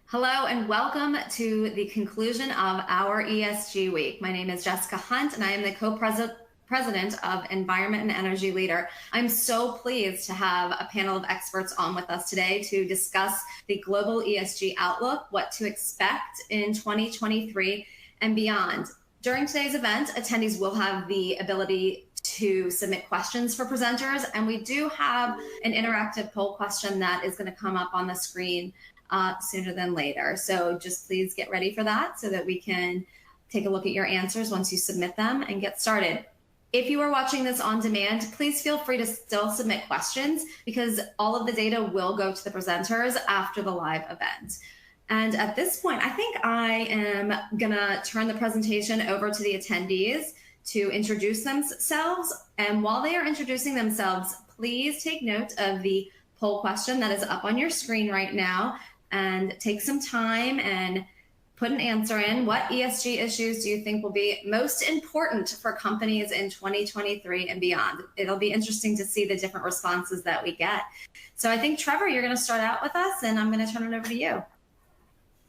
Hello and welcome to the conclusion of our ESG week. My name is Jessica Hunt and I am the co-president of Environment and Energy Leader. I'm so pleased to have a panel of experts on with us today to discuss the global ESG outlook, what to expect in 2023 and beyond. During today's event, attendees will have the ability to submit questions for presenters, and we do have an interactive poll question that is going to come up on the screen sooner than later. So just please get ready for that so that we can take a look at your answers once you submit them and get started. If you are watching this on demand, please feel free to still submit questions because all of the data will go to the presenters after the live event. And at this point, I think I am gonna turn the presentation over to the attendees to introduce themselves. And while they are introducing themselves, please take note of the poll question that is up on your screen right now and take some time and put an answer in. What ESG issues do you think will be most important for companies in 2023 and beyond? It'll be interesting to see the different responses that we get. So I think, Trevor, you're going to start out with us, and I'm going to turn it over to you.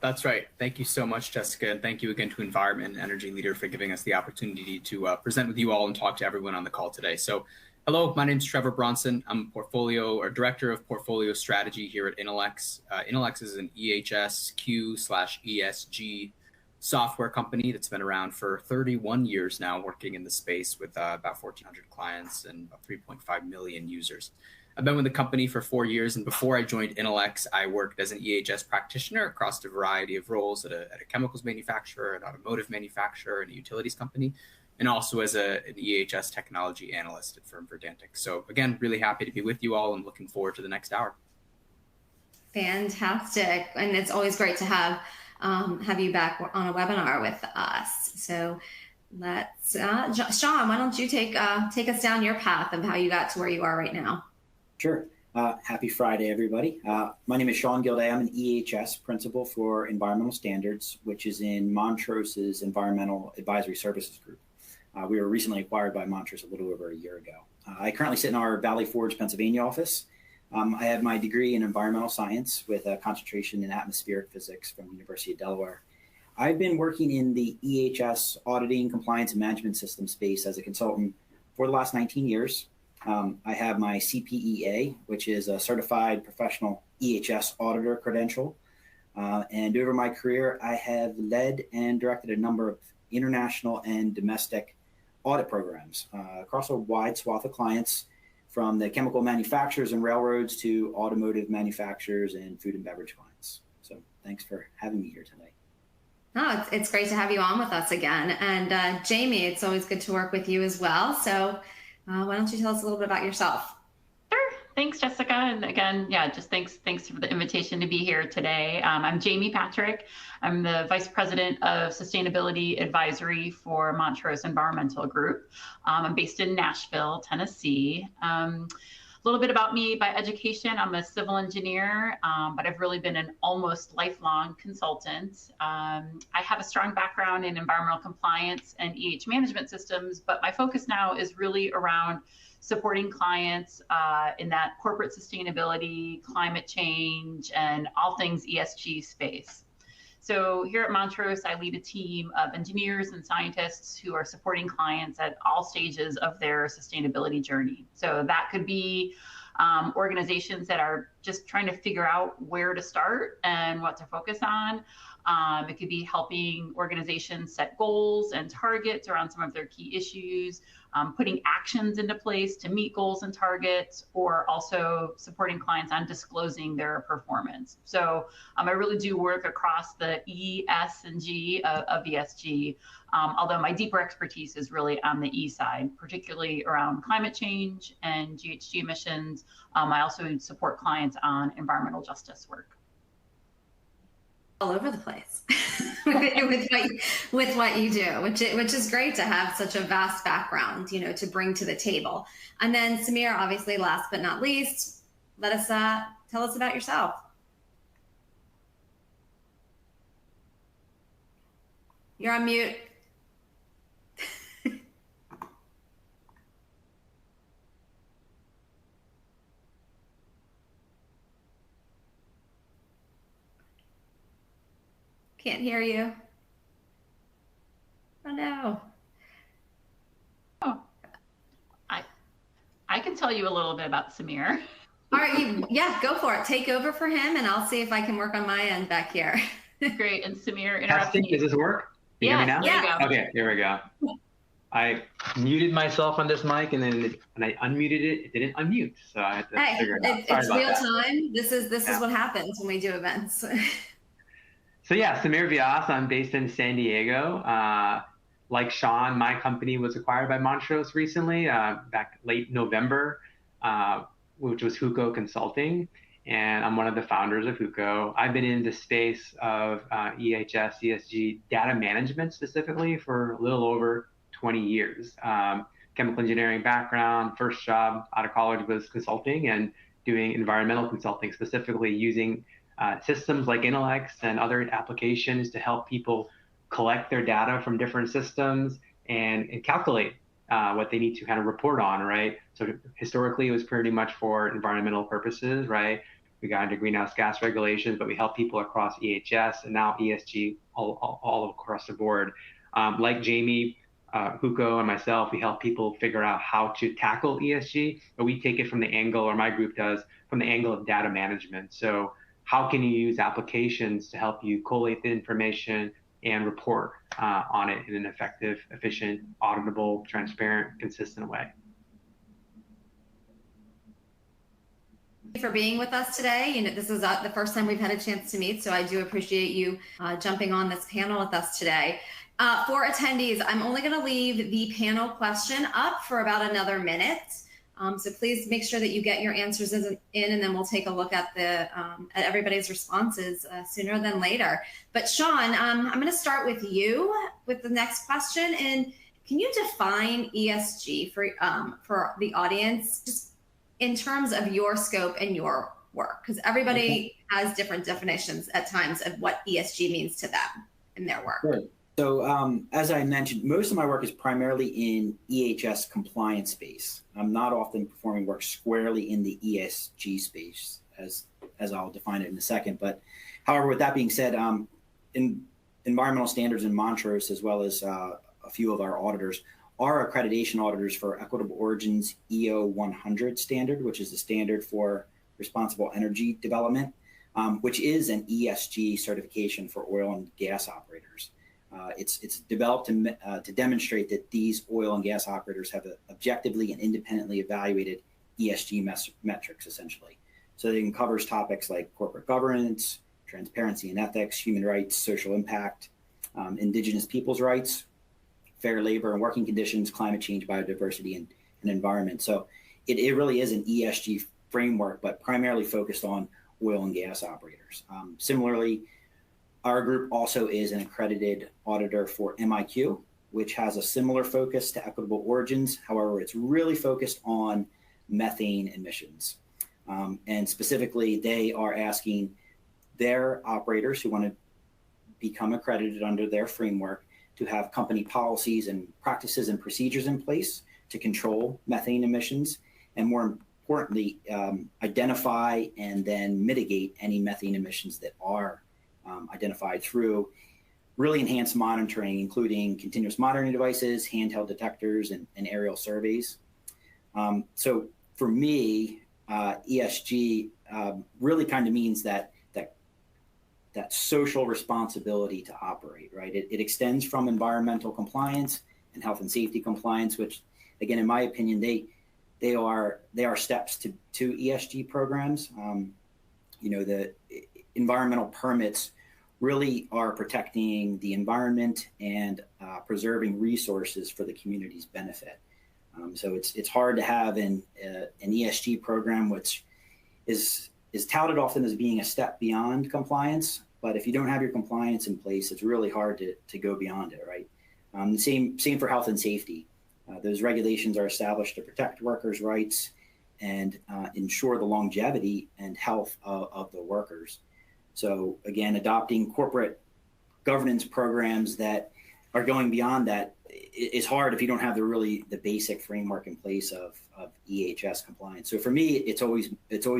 That's right. Thank you so much, Jessica. And thank you again to Environment and Energy Leader for giving us the opportunity to present with you all and talk to everyone on the call today. So hello, my name is Trevor Bronson. I'm Director of Portfolio Strategy here at Intelex. Intelex is an EHSQ/ESG software company that's been around for 31 years now, working in the space with about 1,400 clients and about 3.5 million users. I've been with the company for 4 years, and before I joined Intelex, I worked as an EHS practitioner across a variety of roles at a chemicals manufacturer, an automotive manufacturer, and a utilities company, and also as an EHS technology analyst at firm Verdantix. So again, really happy to be with you all and looking forward to the next hour. Fantastic. And it's always great to have you back on a webinar with us. So let's, Sean, why don't you take us down your path of how you got to where you are right now? Sure. Happy Friday, everybody. My name is Sean Gilday. I'm an EHS principal for Environmental Standards, which is in Montrose's Environmental Advisory Services Group. We were recently acquired by Montrose a little over a year ago. I currently sit in our Valley Forge, Pennsylvania office. I have my degree in environmental science with a concentration in atmospheric physics from the University of Delaware. I've been working in the EHS auditing, compliance, and management system space as a consultant for the last 19 years. I have my CPEA, which is a certified professional EHS auditor credential. And over my career, I have led and directed a number of international and domestic audit programs across a wide swath of clients, from the chemical manufacturers and railroads to automotive manufacturers and food and beverage clients. So thanks for having me here today. Oh, it's great to have you on with us again. And Jamie, it's always good to work with you as well. So why don't you tell us a little bit about yourself? Sure. Thanks, Jessica. And again, yeah, just thanks for the invitation to be here today. I'm Jamie Patrick. I'm the Vice President of Sustainability Advisory for Montrose Environmental Group. I'm based in Nashville, Tennessee. A little bit about me: by education, I'm a civil engineer, but I've really been an almost lifelong consultant. I have a strong background in environmental compliance and management systems, but my focus now is really around supporting clients in that corporate sustainability, climate change, and all things ESG space. So here at Montrose, I lead a team of engineers and scientists who are supporting clients at all stages of their sustainability journey. So that could be organizations that are just trying to figure out where to start and what to focus on. It could be helping organizations set goals and targets around some of their key issues, putting actions into place to meet goals and targets, or also supporting clients on disclosing their performance. So I really do work across the E, S, and G of ESG, although my deeper expertise is really on the E side, particularly around climate change and GHG emissions. I also support clients on environmental justice work. All over the place with what you do, which is great to have such a vast background, to bring to the table. And then Samir, obviously, last but not least, tell us about yourself. You're on mute. Can't hear you. Oh no. Oh, I can tell you a little bit about Samir. All right, yeah, go for it. Take over for him, and I'll see if I can work on my end back here. Great, and Samir interrupting Testing, you. does this work? Can you hear me now? There you go. Okay, here we go. I muted myself on this mic, and then when I unmuted it, it didn't unmute. So I had to figure it out. Sorry It's about real that. time. This is what happens when we do events. So yeah, Samir Vyas, I'm based in San Diego. Like Sean, my company was acquired by Montrose recently, back late November, which was Huco Consulting. And I'm one of the founders of Huco. I've been in the space of EHS, ESG data management specifically for a little over 20 years. Chemical engineering background, first job out of college was consulting and doing environmental consulting, specifically using systems like Intelex and other applications to help people collect their data from different systems and calculate what they need to kind of report on, right? So historically, it was pretty much for environmental purposes, right? We got into greenhouse gas regulations, but we help people across EHS and now ESG all across the board. Like Jamie, Huco, and myself, we help people figure out how to tackle ESG, but we take it from the angle, or my group does, from the angle of data management. So how can you use applications to help you collate the information and report on it in an effective, efficient, auditable, transparent, consistent way? Thank you for being with us today. You know, this is the first time we've had a chance to meet, so I do appreciate you jumping on this panel with us today. For attendees, I'm only going to leave the panel question up for about another minute. So please make sure that you get your answers in, and then we'll take a look at at everybody's responses sooner than later. But Sean, I'm going to start with you with the next question. And can you define ESG for the audience, just in terms of your scope and your work? Because everybody has different definitions at times of what ESG means to them in their work. Sure. So as I mentioned, most of my work is primarily in EHS compliance space. I'm not often performing work squarely in the ESG space, as I'll define it in a second. But however, with that being said, in environmental standards in Montrose, as well as a few of our auditors, are accreditation auditors for Equitable Origins EO 100 standard, which is the standard for responsible energy development, which is an ESG certification for oil and gas operators. It's developed to demonstrate that these oil and gas operators have objectively and independently evaluated ESG metrics, essentially. So it covers topics like corporate governance, transparency and ethics, human rights, social impact, indigenous peoples' rights, fair labor and working conditions, climate change, biodiversity, and environment. So it really is an ESG framework, but primarily focused on oil and gas operators. Similarly, our group also is an accredited auditor for MIQ, which has a similar focus to Equitable Origins. However, it's really focused on methane emissions. And specifically, they are asking their operators who want to become accredited under their framework to have company policies and practices and procedures in place to control methane emissions, and more importantly, identify and then mitigate any methane emissions that are identified through really enhanced monitoring, including continuous monitoring devices, handheld detectors, and aerial surveys. So for me, ESG really kind of means that social responsibility to operate, right? It extends from environmental compliance and health and safety compliance, which, again, in my opinion, they are steps to ESG programs. You know, the environmental permits really are protecting the environment and preserving resources for the community's benefit. So it's hard to have an ESG program which is touted often as being a step beyond compliance, but if you don't have your compliance in place, it's really hard to go beyond it, right? Same for health and safety. Those regulations are established to protect workers' rights and ensure the longevity and health of the workers. So again, adopting corporate governance programs that are going beyond that is hard if you don't have the basic framework in place of EHS compliance. So for me, it's always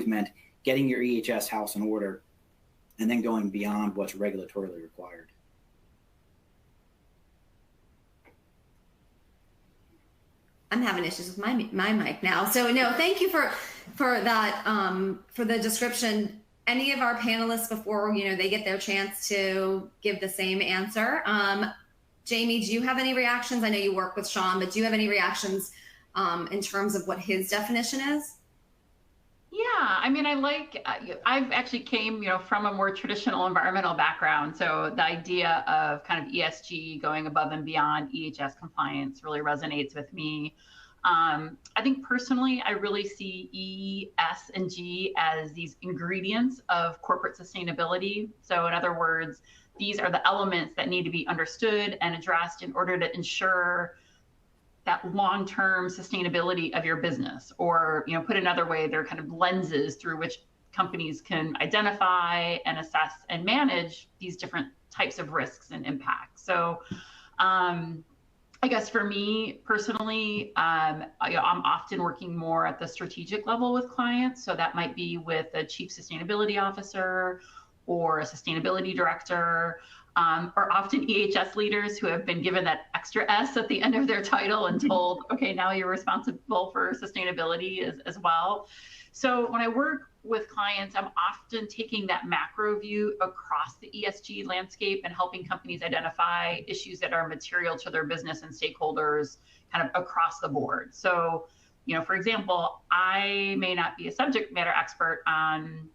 meant getting your EHS house in order and then going beyond what's regulatorily required. I'm having issues with my mic now. So no, thank you for that, for the description. Any of our panelists, before they get their chance to give the same answer, Jamie, do you have any reactions? I know you work with Sean, but do you have any reactions in terms of what his definition is? Yeah, I mean, I've actually came, from a more traditional environmental background. So the idea of kind of ESG going above and beyond EHS compliance really resonates with me. I think personally, I really see E, S, and G as these ingredients of corporate sustainability. So in other words, these are the elements that need to be understood and addressed in order to ensure that long-term sustainability of your business, or put another way, they're kind of lenses through which companies can identify and assess and manage these different types of risks and impacts. So I guess for me personally, I'm often working more at the strategic level with clients. So that might be with a chief sustainability officer or a sustainability director, or often EHS leaders who have been given that extra S at the end of their title and told, okay, now you're responsible for sustainability as well. So when I work with clients, I'm often taking that macro view across the ESG landscape and helping companies identify issues that are material to their business and stakeholders kind of across the board. So, for example, I may not be a subject matter expert on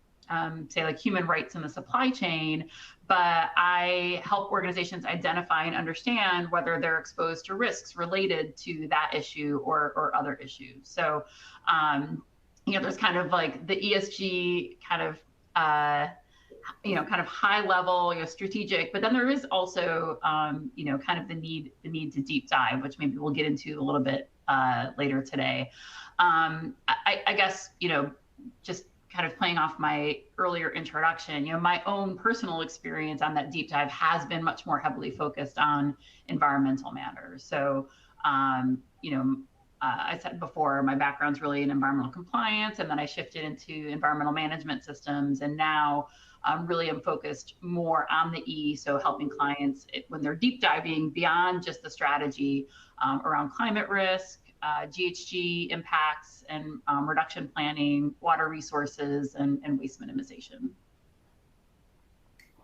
say like human rights in the supply chain, but I help organizations identify and understand whether they're exposed to risks related to that issue or other issues. So, there's kind of like the ESG kind of, kind of high level, strategic, but then there is also, kind of the need to deep dive, which maybe we'll get into a little bit later today. I guess, just kind of playing off my earlier introduction, my own personal experience on that deep dive has been much more heavily focused on environmental matters. So, I said before, my background's really in environmental compliance, and then I shifted into environmental management systems, and now really am focused more on the E, so helping clients when they're deep diving beyond just the strategy around climate risk, GHG impacts, and reduction planning, water resources, and waste minimization.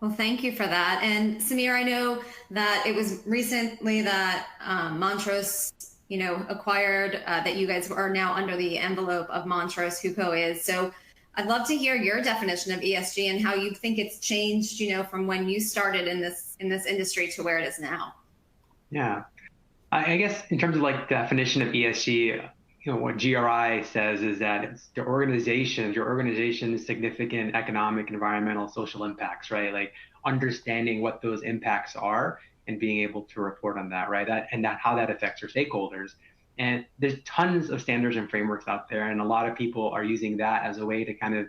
Well, thank you for that. And Samir, I know that it was recently that Montrose, acquired, that you guys are now under the envelope of Montrose, Huco is. So I'd love to hear your definition of ESG and how you think it's changed, from when you started in this industry to where it is now. Yeah, I guess in terms of like definition of ESG, what GRI says is that it's your organization's significant economic, environmental, social impacts, right? Like understanding what those impacts are and being able to report on that, right? How that affects your stakeholders. And there's tons of standards and frameworks out there, and a lot of people are using that as a way to kind of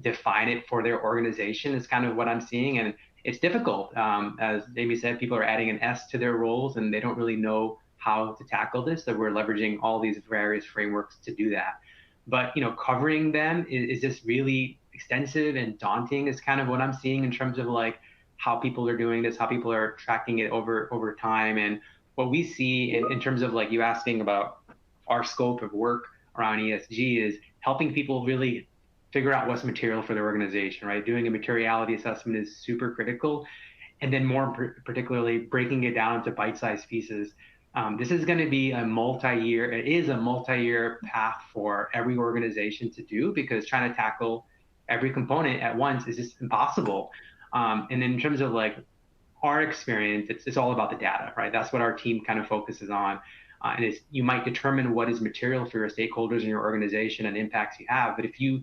define it for their organization. Is kind of what I'm seeing, and it's difficult. As Amy said, people are adding an S to their roles, and they don't really know how to tackle this. So we're leveraging all these various frameworks to do that. But covering them is just really extensive and daunting. Is kind of what I'm seeing in terms of like how people are doing this, how people are tracking it over time. And what we see in terms of like you asking about our scope of work around ESG is helping people really figure out what's material for their organization, right? Doing a materiality assessment is super critical. And then more particularly breaking it down into bite-sized pieces. This is going to be it is a multi-year path for every organization to do, because trying to tackle every component at once is just impossible. And in terms of like our experience, it's all about the data, right? That's what our team kind of focuses on. And you might determine what is material for your stakeholders in your organization and impacts you have, but if you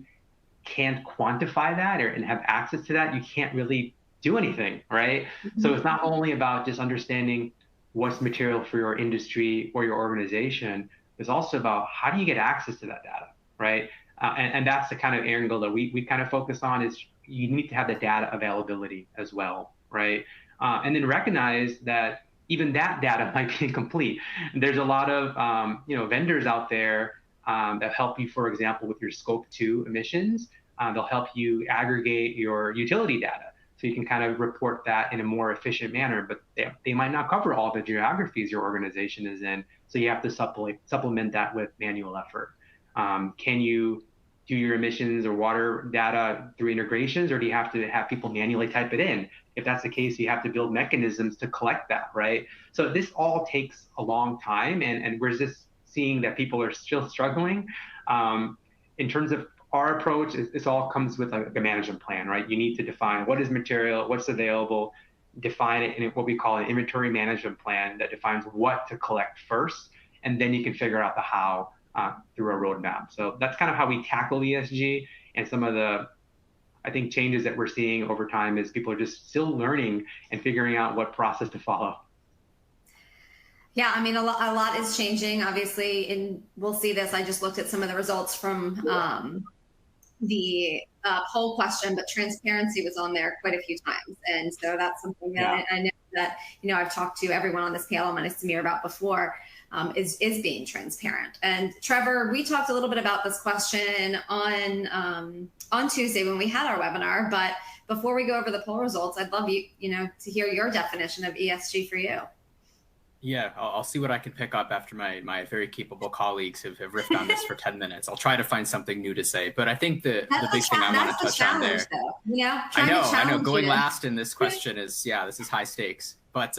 can't quantify that and have access to that, you can't really do anything, right? Mm-hmm. So it's not only about just understanding what's material for your industry or your organization, it's also about how do you get access to that data, right? And that's the kind of angle that we kind of focus on, is you need to have the data availability as well, right? And then recognize that even that data might be incomplete. There's a lot of vendors out there that help you, for example, with your scope 2 emissions. They'll help you aggregate your utility data. So you can kind of report that in a more efficient manner, but they might not cover all the geographies your organization is in. So you have to supplement that with manual effort. Can you do your emissions or water data through integrations, or do you have to have people manually type it in? If that's the case, you have to build mechanisms to collect that, right? So this all takes a long time, and we're just seeing that people are still struggling. In terms of our approach, this all comes with a management plan, right? You need to define what is material, what's available, define it in what we call an inventory management plan that defines what to collect first, and then you can figure out the how through a roadmap. So that's kind of how we tackle ESG, and some of the, I think, changes that we're seeing over time is people are just still learning and figuring out what process to follow. Yeah, I mean, a lot is changing, obviously, and we'll see this. I just looked at some of the results from the poll question, but transparency was on there quite a few times. And so that's something that I know that, I've talked to everyone on this panel, and Samir, about before, is being transparent. And Trevor, we talked a little bit about this question on Tuesday when we had our webinar, but before we go over the poll results, I'd love you, to hear your definition of ESG for you. Yeah, I'll see what I can pick up after my very capable colleagues have riffed on this for 10 minutes. I'll try to find something new to say, but I think the big thing I want to touch on there. I know. Going last in this question is, this is high stakes. But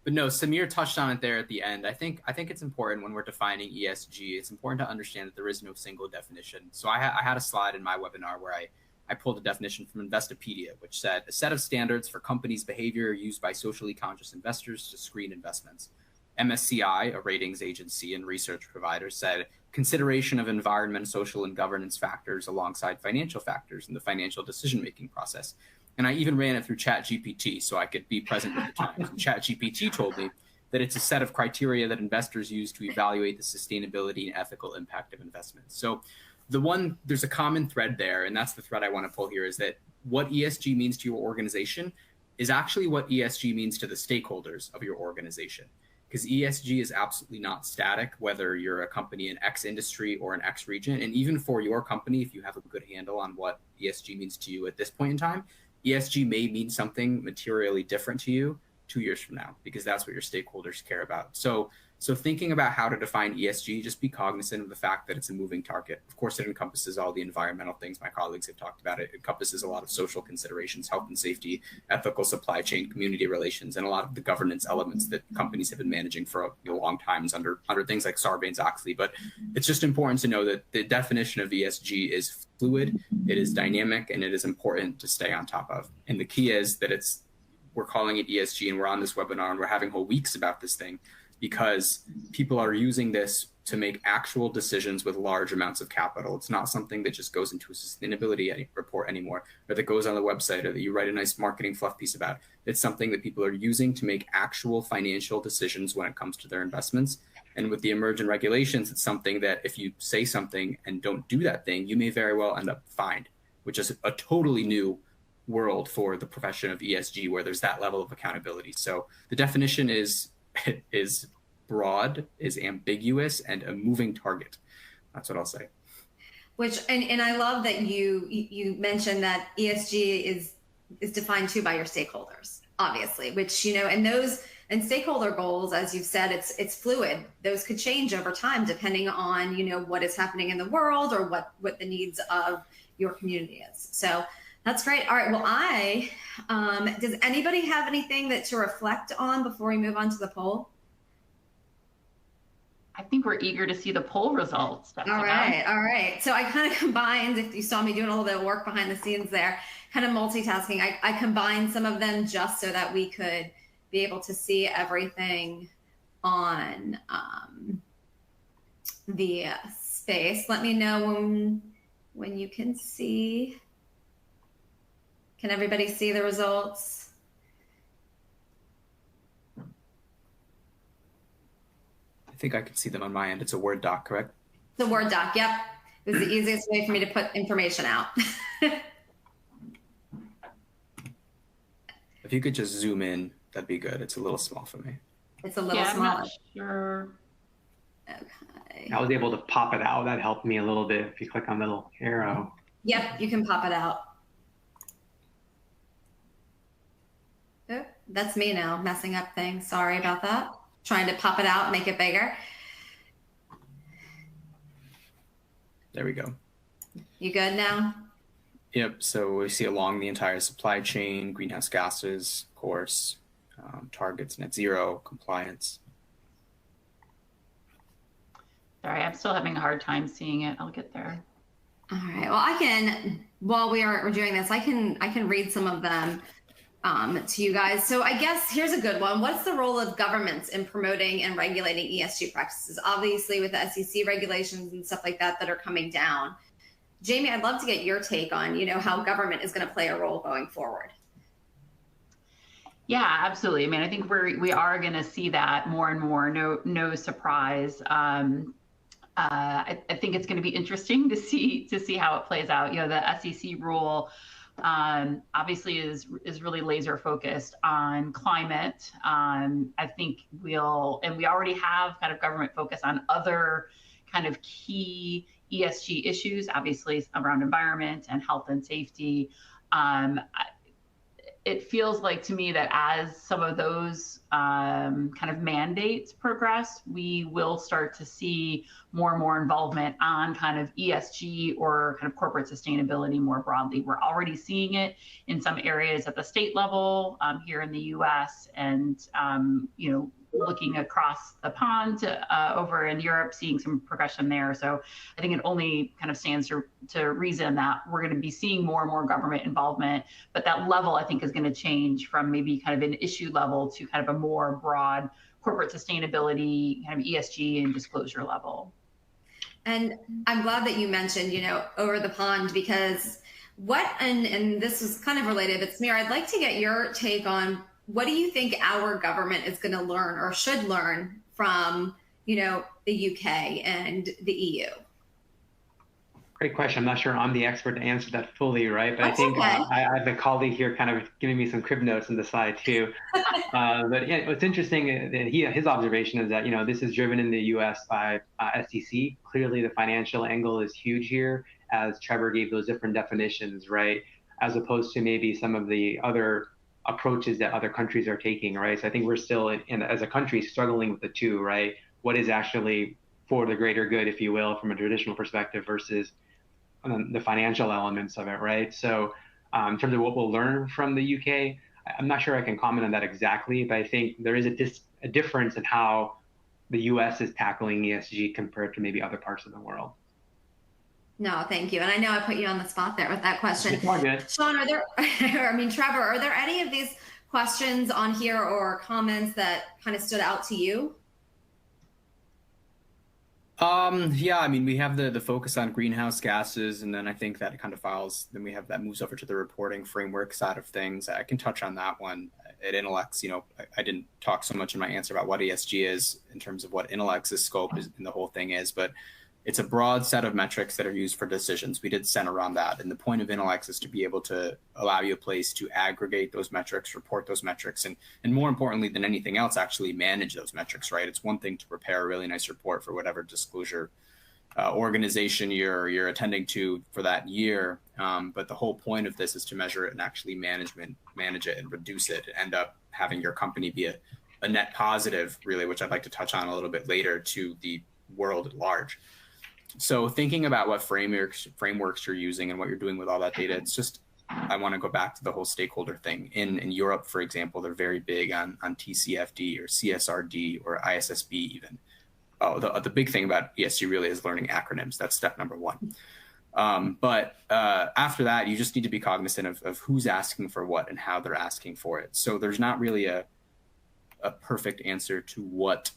no, Samir touched on it there at the end. I think it's important when we're defining ESG. It's important to understand that there is no single definition. So I had a slide in my webinar where I pulled a definition from Investopedia, which said a set of standards for companies' behavior used by socially conscious investors to screen investments. MSCI, a ratings agency and research provider, said consideration of environment, social, and governance factors alongside financial factors in the financial decision-making process. And I even ran it through ChatGPT so I could be present with the times. And ChatGPT told me that it's a set of criteria that investors use to evaluate the sustainability and ethical impact of investments. So there's a common thread there, and that's the thread I want to pull here, is that what ESG means to your organization is actually what ESG means to the stakeholders of your organization. Because ESG is absolutely not static, whether you're a company in X industry or in X region. And even for your company, if you have a good handle on what ESG means to you at this point in time, ESG may mean something materially different to you 2 years from now, because that's what your stakeholders care about. So thinking about how to define ESG, just be cognizant of the fact that it's a moving target. Of course, it encompasses all the environmental things my colleagues have talked about. It encompasses a lot of social considerations, health and safety, ethical supply chain, community relations, and a lot of the governance elements that companies have been managing for a long time under things like Sarbanes-Oxley. But it's just important to know that the definition of ESG is fluid, it is dynamic, and it is important to stay on top of. And the key is that we're calling it ESG, and we're on this webinar, and we're having whole weeks about this thing, because people are using this to make actual decisions with large amounts of capital. It's not something that just goes into a sustainability report anymore, or that goes on the website, or that you write a nice marketing fluff piece about. It's something that people are using to make actual financial decisions when it comes to their investments. And with the emergent regulations, it's something that if you say something and don't do that thing, you may very well end up fined, which is a totally new world for the profession of ESG, where there's that level of accountability. So the definition is broad, is ambiguous, and a moving target. That's what I'll say. Which, and I love that you mentioned that ESG is defined too by your stakeholders, obviously, which, and stakeholder goals, as you've said, it's fluid. Those could change over time depending on, what is happening in the world or what the needs of your community is. So that's great. All right. Well, does anybody have anything to reflect on before we move on to the poll? I think we're eager to see the poll results. Jessica. All right. So I kind of combined, if you saw me doing a little bit of work behind the scenes there, kind of multitasking, I combined some of them just so that we could be able to see everything on the space. Let me know when you can see. Can everybody see the results? I think I can see them on my end. It's a Word doc, correct? It's a Word doc, yep. It was the easiest way for me to put information out. If you could just zoom in, that'd be good. It's a little small for me. It's a little small. I'm not sure. Okay. I was able to pop it out. That helped me a little bit if you click on the little arrow. Yep, you can pop it out. That's me now messing up things. Sorry about that. Trying to pop it out, make it bigger. There we go. You good now? Yep. So we see along the entire supply chain, greenhouse gases, of course, targets, net zero, compliance. Sorry, I'm still having a hard time seeing it. I'll get there. All right. Well, I can, while we're doing this, I can read some of them to you guys. So I guess here's a good one. What's the role of governments in promoting and regulating ESG practices? Obviously, with the SEC regulations and stuff like that that are coming down. Jamie, I'd love to get your take on, how government is going to play a role going forward. Yeah, absolutely. I mean, I think we are going to see that more and more. No surprise. I think it's going to be interesting to see how it plays out. The SEC rule obviously is really laser focused on climate. I think we already have kind of government focus on other kind of key ESG issues, obviously around environment and health and safety. It feels like to me that as some of those kind of mandates progress, we will start to see more and more involvement on kind of ESG or kind of corporate sustainability more broadly. We're already seeing it in some areas at the state level here in the US, and looking across the pond over in Europe, seeing some progression there. So I think it only kind of stands to reason that we're going to be seeing more and more government involvement, but that level I think is going to change from maybe kind of an issue level to kind of a more broad corporate sustainability, kind of ESG and disclosure level. And I'm glad that you mentioned, over the pond, because and this is kind of related, but Samir, I'd like to get your take on what do you think our government is going to learn or should learn from, the UK and the EU? Great question. I'm not sure I'm the expert to answer that fully, right? But That's I think okay. I have a colleague here kind of giving me some crib notes on the side too. But yeah, what's interesting, his observation is that, this is driven in the US by SEC. Clearly the financial angle is huge here, as Trevor gave those different definitions, right? As opposed to maybe some of the other approaches that other countries are taking, right? So I think we're still, as a country, struggling with the two, right? What is actually for the greater good, if you will, from a traditional perspective versus the financial elements of it, right? So in terms of what we'll learn from the UK, I'm not sure I can comment on that exactly, but I think there is a difference in how the US is tackling ESG compared to maybe other parts of the world. No, thank you. And I know I put you on the spot there with that question. It's all good. Sean, Trevor, are there any of these questions on here or comments that kind of stood out to you? Yeah, I mean, we have the focus on greenhouse gases, and then I think that kind of then we have that moves over to the reporting framework side of things. I can touch on that one. At Intelex, I didn't talk so much in my answer about what ESG is in terms of what Intelex's scope is and the whole thing is, but it's a broad set of metrics that are used for decisions. We did center on that. And the point of Intelex is to be able to allow you a place to aggregate those metrics, report those metrics, and more importantly than anything else, actually manage those metrics, right? It's one thing to prepare a really nice report for whatever disclosure organization you're attending to for that year. But the whole point of this is to measure it and actually manage it and reduce it and end up having your company be a net positive, really, which I'd like to touch on a little bit later, to the world at large. So thinking about what frameworks you're using and what you're doing with all that data, it's just, I want to go back to the whole stakeholder thing. In Europe, for example, they're very big on TCFD or CSRD or ISSB even. Oh, the big thing about ESG really is learning acronyms. That's step number one. But after that, you just need to be cognizant of who's asking for what and how they're asking for it. So there's not really a perfect answer to what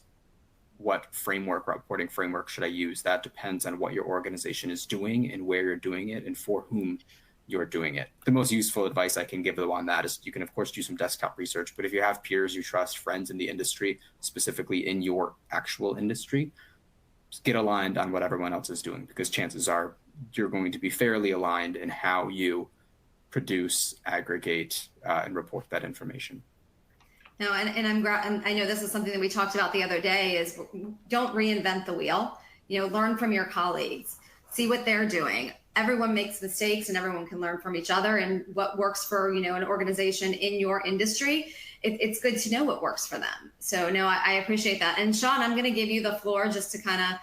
reporting framework should I use. That depends on what your organization is doing and where you're doing it and for whom you're doing it. The most useful advice I can give them on that is you can, of course, do some desktop research, but if you have peers you trust, friends in the industry, specifically in your actual industry, just get aligned on what everyone else is doing, because chances are you're going to be fairly aligned in how you produce, aggregate, and report that information. No, and I know this is something that we talked about the other day, is don't reinvent the wheel. Learn from your colleagues, see what they're doing. everyone makes mistakes and everyone can learn from each other, and what works for, an organization in your industry, it's good to know what works for them. So no, I appreciate that. And Sean, I'm going to give you the floor just to kind of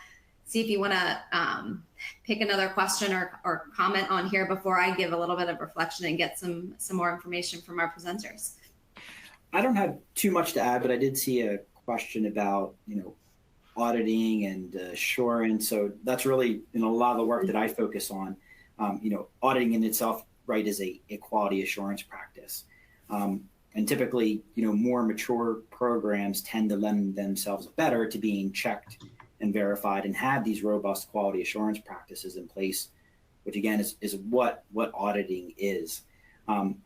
see if you want to pick another question or comment on here before I give a little bit of reflection and get some more information from our presenters. I don't have too much to add, but I did see a question about, auditing and assurance. So that's really, a lot of the work that I focus on. Auditing in itself, right, is a quality assurance practice. And typically, more mature programs tend to lend themselves better to being checked and verified and have these robust quality assurance practices in place, which again is what auditing is.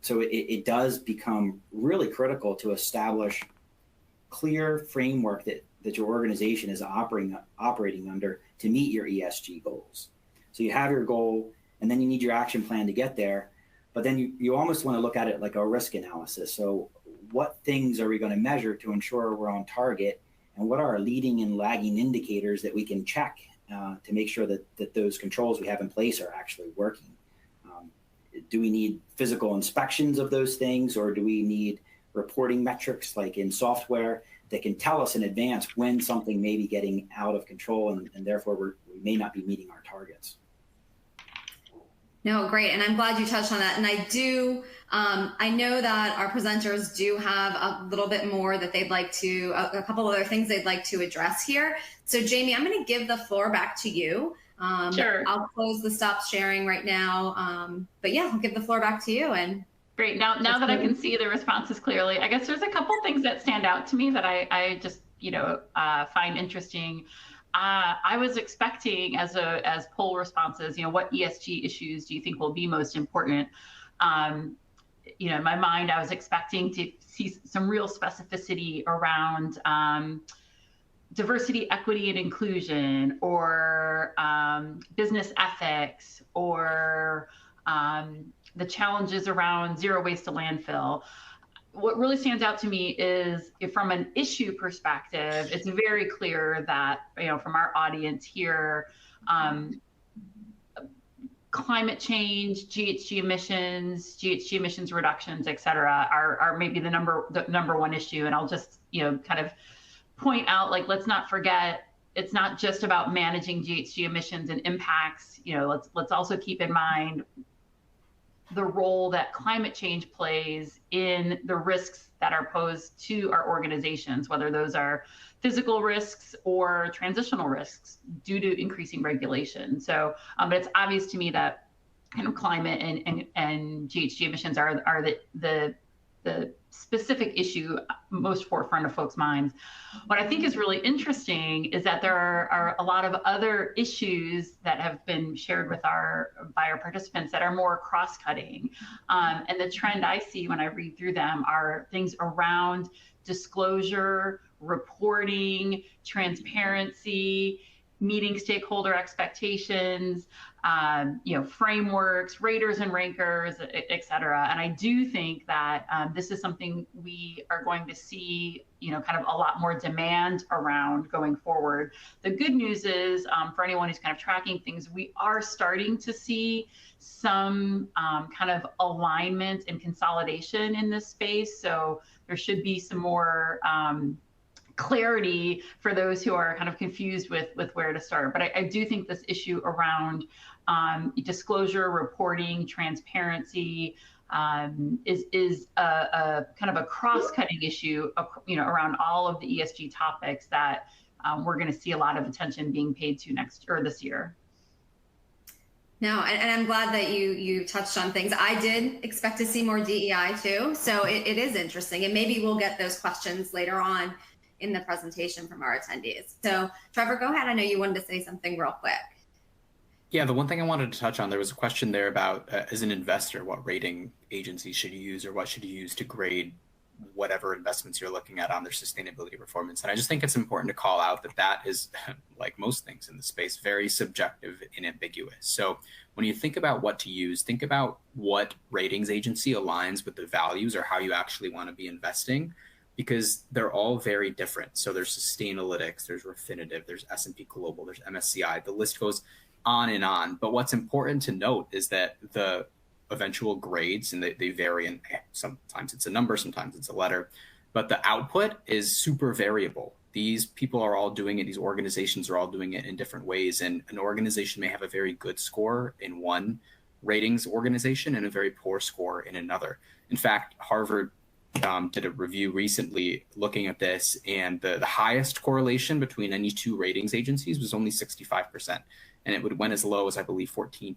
So it does become really critical to establish clear framework that your organization is operating under to meet your ESG goals. So you have your goal, and then you need your action plan to get there. But then you almost want to look at it like a risk analysis. So what things are we going to measure to ensure we're on target? And what are our leading and lagging indicators that we can check to make sure that those controls we have in place are actually working? Do we need physical inspections of those things, or do we need reporting metrics like in software that can tell us in advance when something may be getting out of control and therefore we may not be meeting our targets? No, great. And I'm glad you touched on that. And I know that our presenters do have a little bit more that they'd like to, a couple other things they'd like to address here. So Jamie, I'm going to give the floor back to you. Sure. I'll close the stop sharing right now. But yeah, I'll give the floor back to you. And great. Now that I can see the responses clearly, I guess there's a couple things that stand out to me that I just, find interesting. I was expecting as poll responses, what ESG issues do you think will be most important? In my mind, I was expecting to see some real specificity around diversity, equity, and inclusion, or business ethics, or the challenges around zero waste to landfill. What really stands out to me is, from an issue perspective, it's very clear that, from our audience here, climate change, GHG emissions reductions, et cetera, are maybe the number one issue. And I'll just, kind of point out, let's not forget, it's not just about managing GHG emissions and impacts. Let's also keep in mind the role that climate change plays in the risks that are posed to our organizations, whether those are physical risks or transitional risks due to increasing regulation. So, but it's obvious to me that kind of climate and GHG emissions are the specific issue most forefront of folks' minds. What I think is really interesting is that there are a lot of other issues that have been shared by our participants that are more cross-cutting. And the trend I see when I read through them are things around disclosure, reporting, transparency, meeting stakeholder expectations, frameworks, raters and rankers, et cetera. And I do think that this is something we are going to see, kind of a lot more demand around going forward. The good news is, for anyone who's kind of tracking things, we are starting to see some kind of alignment and consolidation in this space. So there should be some more clarity for those who are kind of confused with where to start. But I do think this issue around disclosure, reporting, transparency is a kind of a cross-cutting issue, around all of the ESG topics that we're going to see a lot of attention being paid to this year. No, and I'm glad that you touched on things. I did expect to see more DEI too, so it is interesting, and maybe we'll get those questions later on in the presentation from our attendees. So Trevor, go ahead. I know you wanted to say something real quick. Yeah, the one thing I wanted to touch on, there was a question there about, as an investor, what rating agencies should you use, or what should you use to grade whatever investments you're looking at on their sustainability performance. And I just think it's important to call out that is, like most things in the space, very subjective and ambiguous. So when you think about what to use, think about what ratings agency aligns with the values or how you actually want to be investing, because they're all very different. So there's Sustainalytics, there's Refinitiv, there's S&P Global, there's MSCI. The list goes on and on. But what's important to note is that the eventual grades, and they vary, and sometimes it's a number, sometimes it's a letter, but the output is super variable. These people are all doing it, these organizations are all doing it in different ways, and an organization may have a very good score in one ratings organization and a very poor score in another. In fact, Harvard did a review recently looking at this, and the highest correlation between any two ratings agencies was only 65%, and it went as low as, I believe, 14%.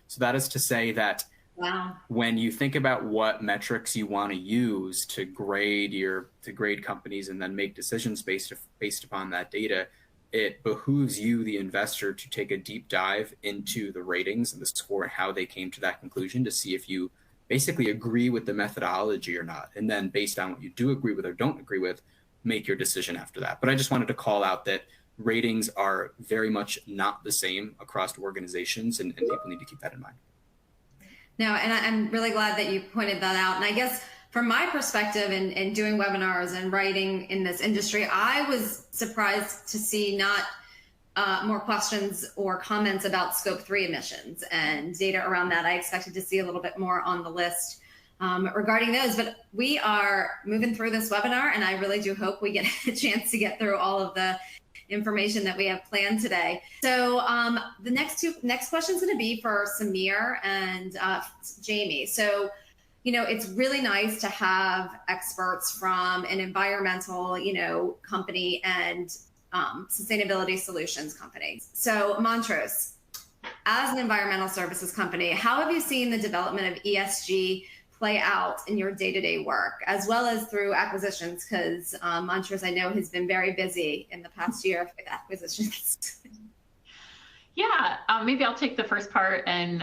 So that is to say that wow, when you think about what metrics you want to use to grade companies and then make decisions based upon that data, it behooves you, the investor, to take a deep dive into the ratings and the score and how they came to that conclusion to see if you basically agree with the methodology or not. And then based on what you do agree with or don't agree with, make your decision after that. But I just wanted to call out that ratings are very much not the same across organizations, and people need to keep that in mind. No, and I'm really glad that you pointed that out. And I guess from my perspective in doing webinars and writing in this industry, I was surprised to see not more questions or comments about Scope 3 emissions and data around that. I expected to see a little bit more on the list regarding those, but we are moving through this webinar, and I really do hope we get a chance to get through all of the information that we have planned today. So the next question is going to be for Samir and Jamie. So, it's really nice to have experts from an environmental, company and sustainability solutions company. So Montrose, as an environmental services company, how have you seen the development of ESG play out in your day-to-day work, as well as through acquisitions? Because Montrose, I know, has been very busy in the past year with acquisitions. Yeah, maybe I'll take the first part, and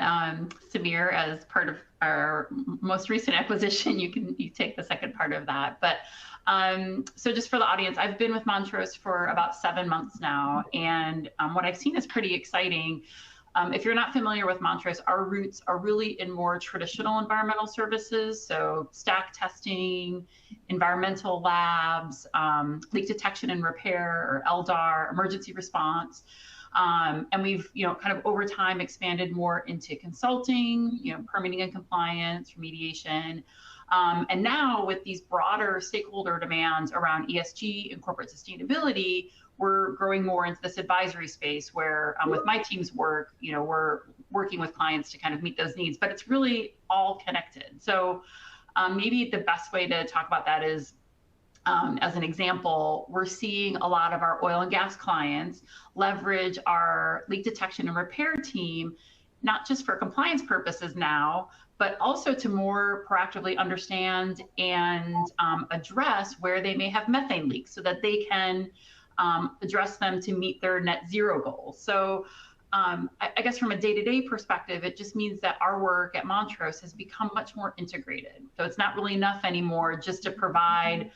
Samir, as part of our most recent acquisition, you take the second part of that. But so just for the audience, I've been with Montrose for about 7 months now, and what I've seen is pretty exciting. If you're not familiar with Montrose, our roots are really in more traditional environmental services, so stack testing, environmental labs, leak detection and repair, or LDAR, emergency response. And we've, kind of over time expanded more into consulting, permitting and compliance, remediation. And now with these broader stakeholder demands around ESG and corporate sustainability, we're growing more into this advisory space where with my team's work, we're working with clients to kind of meet those needs, but it's really all connected. So maybe the best way to talk about that is, as an example, we're seeing a lot of our oil and gas clients leverage our leak detection and repair team, not just for compliance purposes now, but also to more proactively understand and address where they may have methane leaks so that they can address them to meet their net zero goals. So I guess from a day-to-day perspective, it just means that our work at Montrose has become much more integrated. So it's not really enough anymore just to provide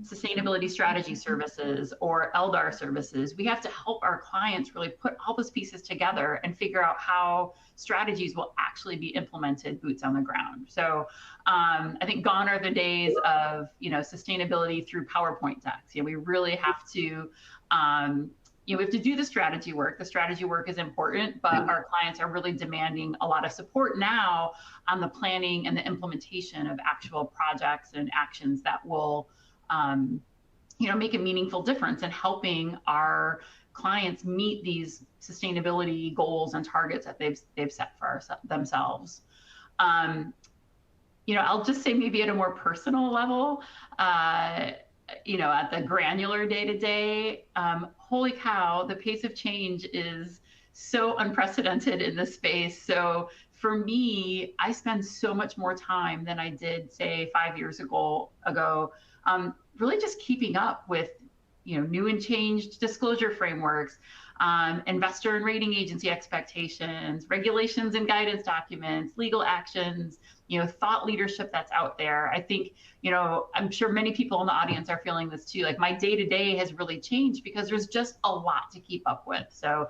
sustainability strategy services or LDAR services. We have to help our clients really put all those pieces together and figure out how strategies will actually be implemented boots on the ground. So I think gone are the days of, sustainability through PowerPoint decks. We really have to, we have to do the strategy work. The strategy work is important, but our clients are really demanding a lot of support now on the planning and the implementation of actual projects and actions that will make a meaningful difference in helping our clients meet these sustainability goals and targets that they've set for themselves. I'll just say maybe at a more personal level, at the granular day-to-day, holy cow, the pace of change is so unprecedented in this space. So for me, I spend so much more time than I did, say, 5 years ago, really just keeping up with, new and changed disclosure frameworks, investor and rating agency expectations, regulations and guidance documents, legal actions, thought leadership that's out there. I think, I'm sure many people in the audience are feeling this too. Like my day-to-day has really changed because there's just a lot to keep up with. So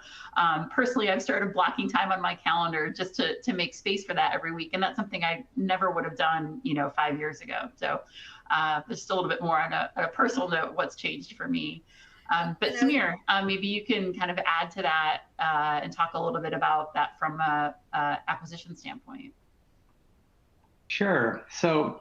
personally, I've started blocking time on my calendar just to make space for that every week. And that's something I never would have done, 5 years ago. So just a little bit more on a personal note, what's changed for me. But Samir, maybe you can kind of add to that and talk a little bit about that from a acquisition standpoint. Sure. So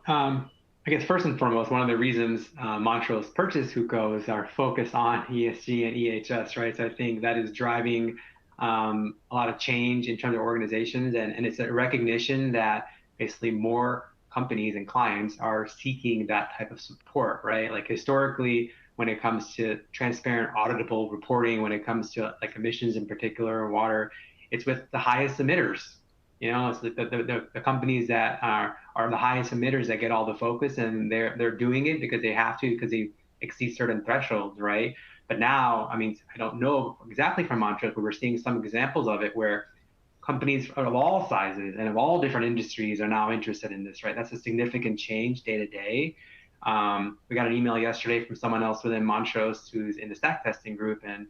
I guess first and foremost, one of the reasons Montrose purchased Huco is our focus on ESG and EHS, right? So I think that is driving a lot of change in terms of organizations, and it's a recognition that basically more companies and clients are seeking that type of support, right? Like historically, when it comes to transparent, auditable reporting, when it comes to like emissions in particular, water, it's with the highest emitters. You know, it's the companies that are the highest emitters that get all the focus, and they're doing it because they have to, because they exceed certain thresholds, right? But now, I mean, I don't know exactly from Montrose, but we're seeing some examples of it where companies of all sizes and of all different industries are now interested in this, right? That's a significant change day to day. We got an email yesterday from someone else within Montrose who's in the stack testing group, and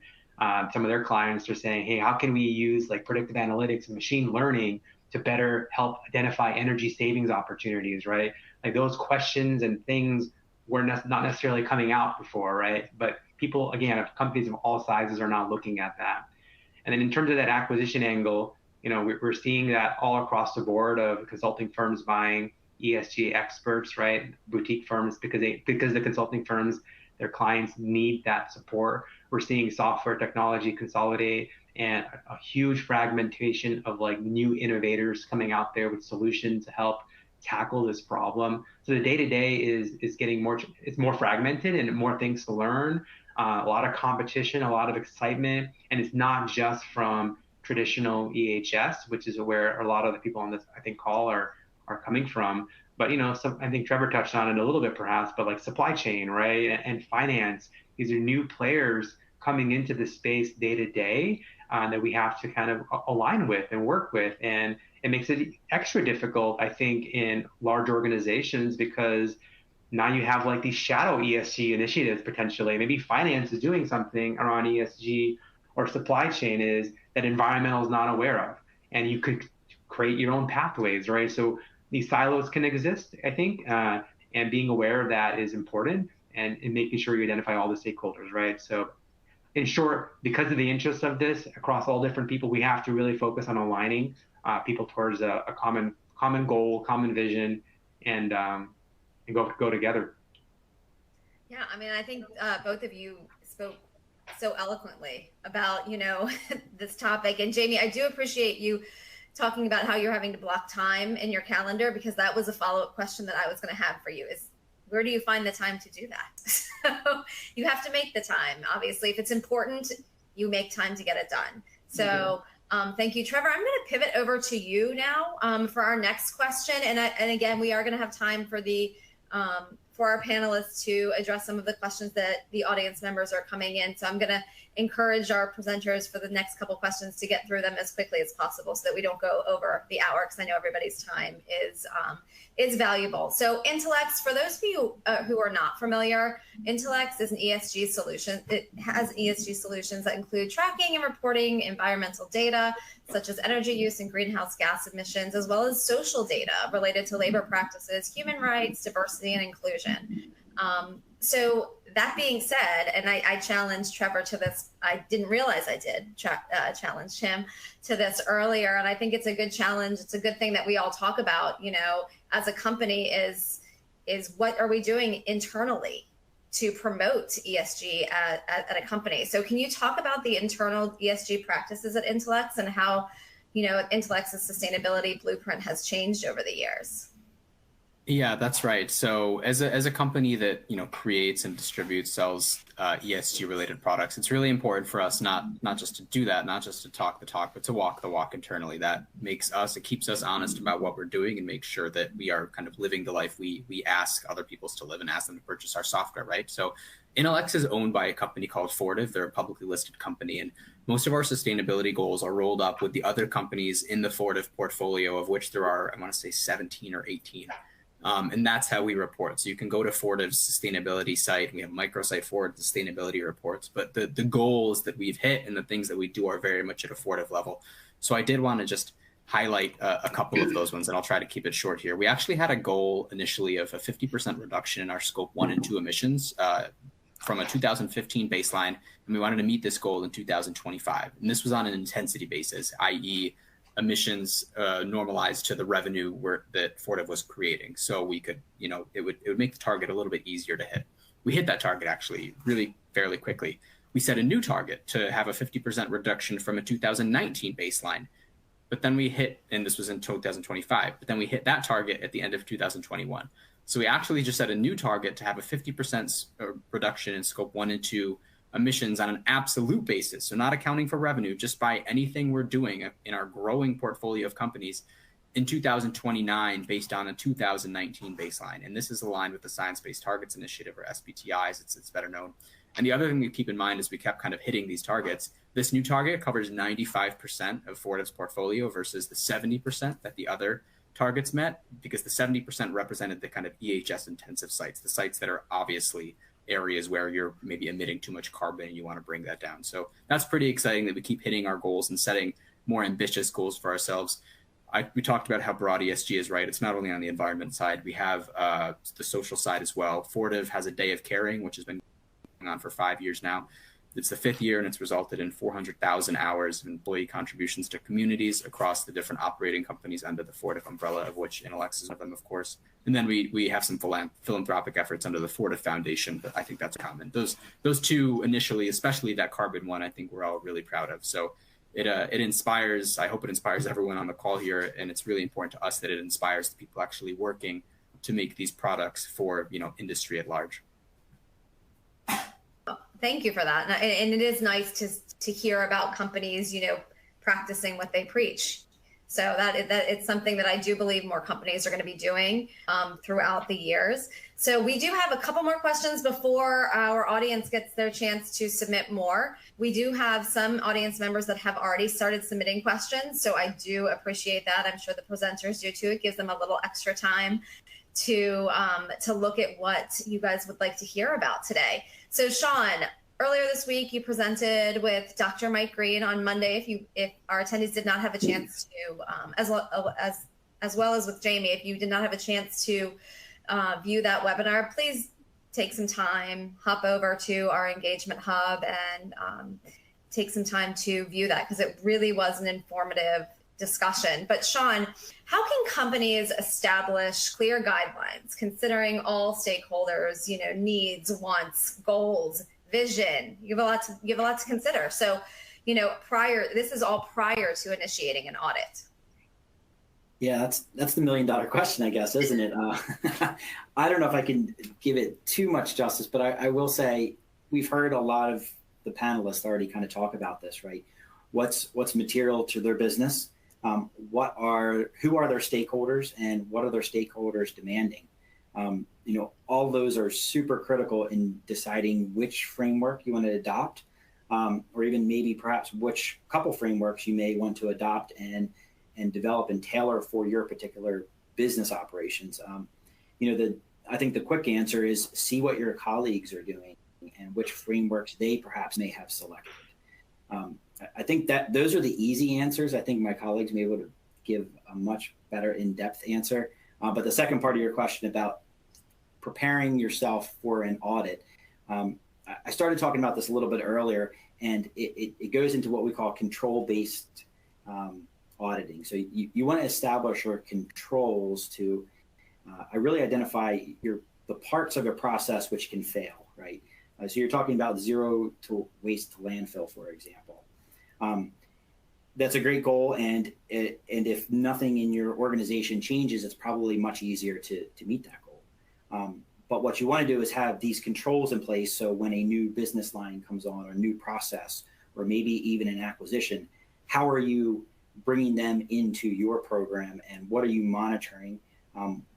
some of their clients are saying, hey, how can we use like predictive analytics and machine learning to better help identify energy savings opportunities, right? Like those questions and things were not necessarily coming out before, right? But people, again, companies of all sizes are now looking at that. And then in terms of that acquisition angle, you know, we're seeing that all across the board of consulting firms buying ESG experts, right? Boutique firms, because the consulting firms, their clients need that support. We're seeing software technology consolidate and a huge fragmentation of like new innovators coming out there with solutions to help tackle this problem. So the day-to-day is getting more fragmented and more things to learn, a lot of competition, a lot of excitement, and it's not just from traditional EHS, which is where a lot of the people on this, I think, call are coming from. But, you know, I think Trevor touched on it a little bit perhaps, but like supply chain, right? And finance, these are new players coming into the space day to day that we have to kind of align with and work with. And it makes it extra difficult, I think, in large organizations, because now you have like these shadow ESG initiatives potentially. Maybe finance is doing something around ESG, or supply chain is that environmental is not aware of. And you could create your own pathways, right? So these silos can exist, I think, and being aware of that is important, and making sure you identify all the stakeholders, right? So in short, because of the interest of this across all different people, we have to really focus on aligning people towards a common goal, common vision, and go together. Yeah, I mean, I think both of you spoke so eloquently about, you know, this topic. And Jamie, I do appreciate you talking about how you're having to block time in your calendar, because that was a follow-up question that I was going to have for you, is where do you find the time to do that? So you have to make the time. Obviously, if it's important, you make time to get it done. So thank you, Trevor. I'm going to pivot over to you now for our next question. And again, we are going to have time for for our panelists to address some of the questions that the audience members are coming in. So I'm going to encourage our presenters for the next couple questions to get through them as quickly as possible, so that we don't go over the hour, because I know everybody's time is valuable. So Intelex, for those of you who are not familiar, Intelex is an ESG solution. It has ESG solutions that include tracking and reporting environmental data, such as energy use and greenhouse gas emissions, as well as social data related to labor practices, human rights, diversity, and inclusion. So that being said, and I challenged Trevor to this, I didn't realize I did challenge him to this earlier, and I think it's a good challenge. It's a good thing that we all talk about, you know, as a company, is what are we doing internally to promote ESG at a company? So can you talk about the internal ESG practices at Intelex, and how, you know, Intelex's sustainability blueprint has changed over the years? Yeah, that's right. So as a company that, you know, creates and sells ESG related products, it's really important for us not just to do that, not just to talk the talk, but to walk the walk internally. That it keeps us honest about what we're doing, and makes sure that we are kind of living the life we ask other people to live and ask them to purchase our software, right? So Intelex is owned by a company called Fortive. They're a publicly listed company, and most of our sustainability goals are rolled up with the other companies in the Fortive portfolio, of which there are, I want to say 17 or 18. And that's how we report. So you can go to Fortive's sustainability site. We have microsite Fortive sustainability reports, but the goals that we've hit and the things that we do are very much at a Fortive level. So I did want to just highlight a couple of those ones, and I'll try to keep it short here. We actually had a goal initially of a 50% reduction in our scope 1 and 2 emissions from a 2015 baseline, and we wanted to meet this goal in 2025. And this was on an intensity basis, i.e. emissions normalized to the revenue that Fortive was creating. So we could, it would make the target a little bit easier to hit. We hit that target actually really fairly quickly. We set a new target to have a 50% reduction from a 2019 baseline. But then we hit, and this was in 2025, but then we hit that target at the end of 2021. So we actually just set a new target to have a 50% reduction in scope 1 and 2 emissions on an absolute basis. So not accounting for revenue, just by anything we're doing in our growing portfolio of companies in 2029 based on a 2019 baseline. And this is aligned with the Science-Based Targets Initiative, or SBTIs, it's better known. And the other thing to keep in mind is we kept kind of hitting these targets. This new target covers 95% of Fortive's portfolio versus the 70% that the other targets met, because the 70% represented the kind of EHS intensive sites, the sites that are obviously areas where you're maybe emitting too much carbon and you want to bring that down. So that's pretty exciting that we keep hitting our goals and setting more ambitious goals for ourselves. We talked about how broad ESG is, right? It's not only on the environment side, we have the social side as well. Fortive has a Day of Caring, which has been going on for 5 years now. It's the 5th year, and it's resulted in 400,000 hours of employee contributions to communities across the different operating companies under the Fortive umbrella, of which Intelex is one of them, of course. And then we have some philanthropic efforts under the Fortive Foundation, but I think that's common. Those two initially, especially that carbon one, I think we're all really proud of. So it inspires, I hope it inspires everyone on the call here, and it's really important to us that it inspires the people actually working to make these products for industry at large. Thank you for that. And it is nice to hear about companies, practicing what they preach. So that it's something that I do believe more companies are going to be doing throughout the years. So we do have a couple more questions before our audience gets their chance to submit more. We do have some audience members that have already started submitting questions. So I do appreciate that. I'm sure the presenters do too. It gives them a little extra time to look at what you guys would like to hear about today. So Sean, earlier this week you presented with Dr. Mike Green. On Monday, if our attendees did not have a chance to, as well as with Jamie, if you did not have a chance to view that webinar, please take some time, hop over to our engagement hub and take some time to view that, because it really was an informative discussion. But Sean, how can companies establish clear guidelines considering all stakeholders, needs, wants, goals, vision? You have a lot to consider. So, this is all prior to initiating an audit. Yeah, that's the $1 million question, I guess, isn't it? I don't know if I can give it too much justice, but I will say we've heard a lot of the panelists already kind of talk about this, right? What's material to their business? Who are their stakeholders, and what are their stakeholders demanding? All those are super critical in deciding which framework you want to adopt, or even maybe perhaps which couple frameworks you may want to adopt and develop and tailor for your particular business operations. I think the quick answer is see what your colleagues are doing and which frameworks they perhaps may have selected. I think that those are the easy answers. I think my colleagues may be able to give a much better in-depth answer. But the second part of your question about preparing yourself for an audit, I started talking about this a little bit earlier, and it goes into what we call control-based auditing. So you want to establish your controls to really identify the parts of a process which can fail, right? So you're talking about zero to waste to landfill, for example. That's a great goal, and if nothing in your organization changes, it's probably much easier to meet that goal. But what you want to do is have these controls in place, so when a new business line comes on, or a new process, or maybe even an acquisition, how are you bringing them into your program, and what are you monitoring?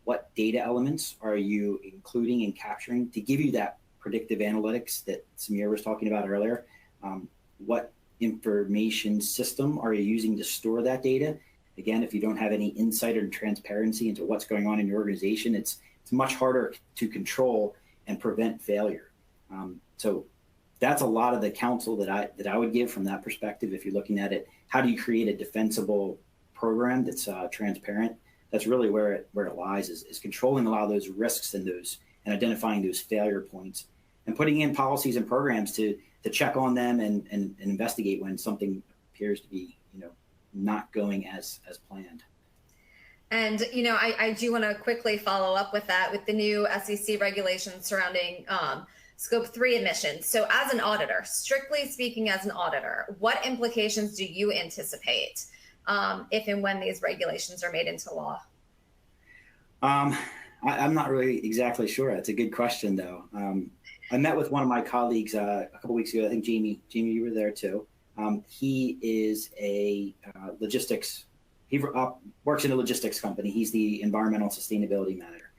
What data elements are you including and capturing to give you that predictive analytics that Samir was talking about earlier? What information system are you using to store that data? Again, if you don't have any insight or transparency into what's going on in your organization, it's much harder to control and prevent failure. So that's a lot of the counsel that I would give from that perspective. If you're looking at it, how do you create a defensible program that's transparent? That's really where it lies, is controlling a lot of those risks and identifying those failure points, and putting in policies and programs to check on them and investigate when something appears to be, not going as planned. And, I do want to quickly follow up with that with the new SEC regulations surrounding Scope 3 emissions. So as an auditor, strictly speaking as an auditor, what implications do you anticipate if and when these regulations are made into law? I'm not really exactly sure. That's a good question, though. I met with one of my colleagues a couple weeks ago. I think Jamie, you were there too. He is a logistics. He works in a logistics company. He's the environmental sustainability manager.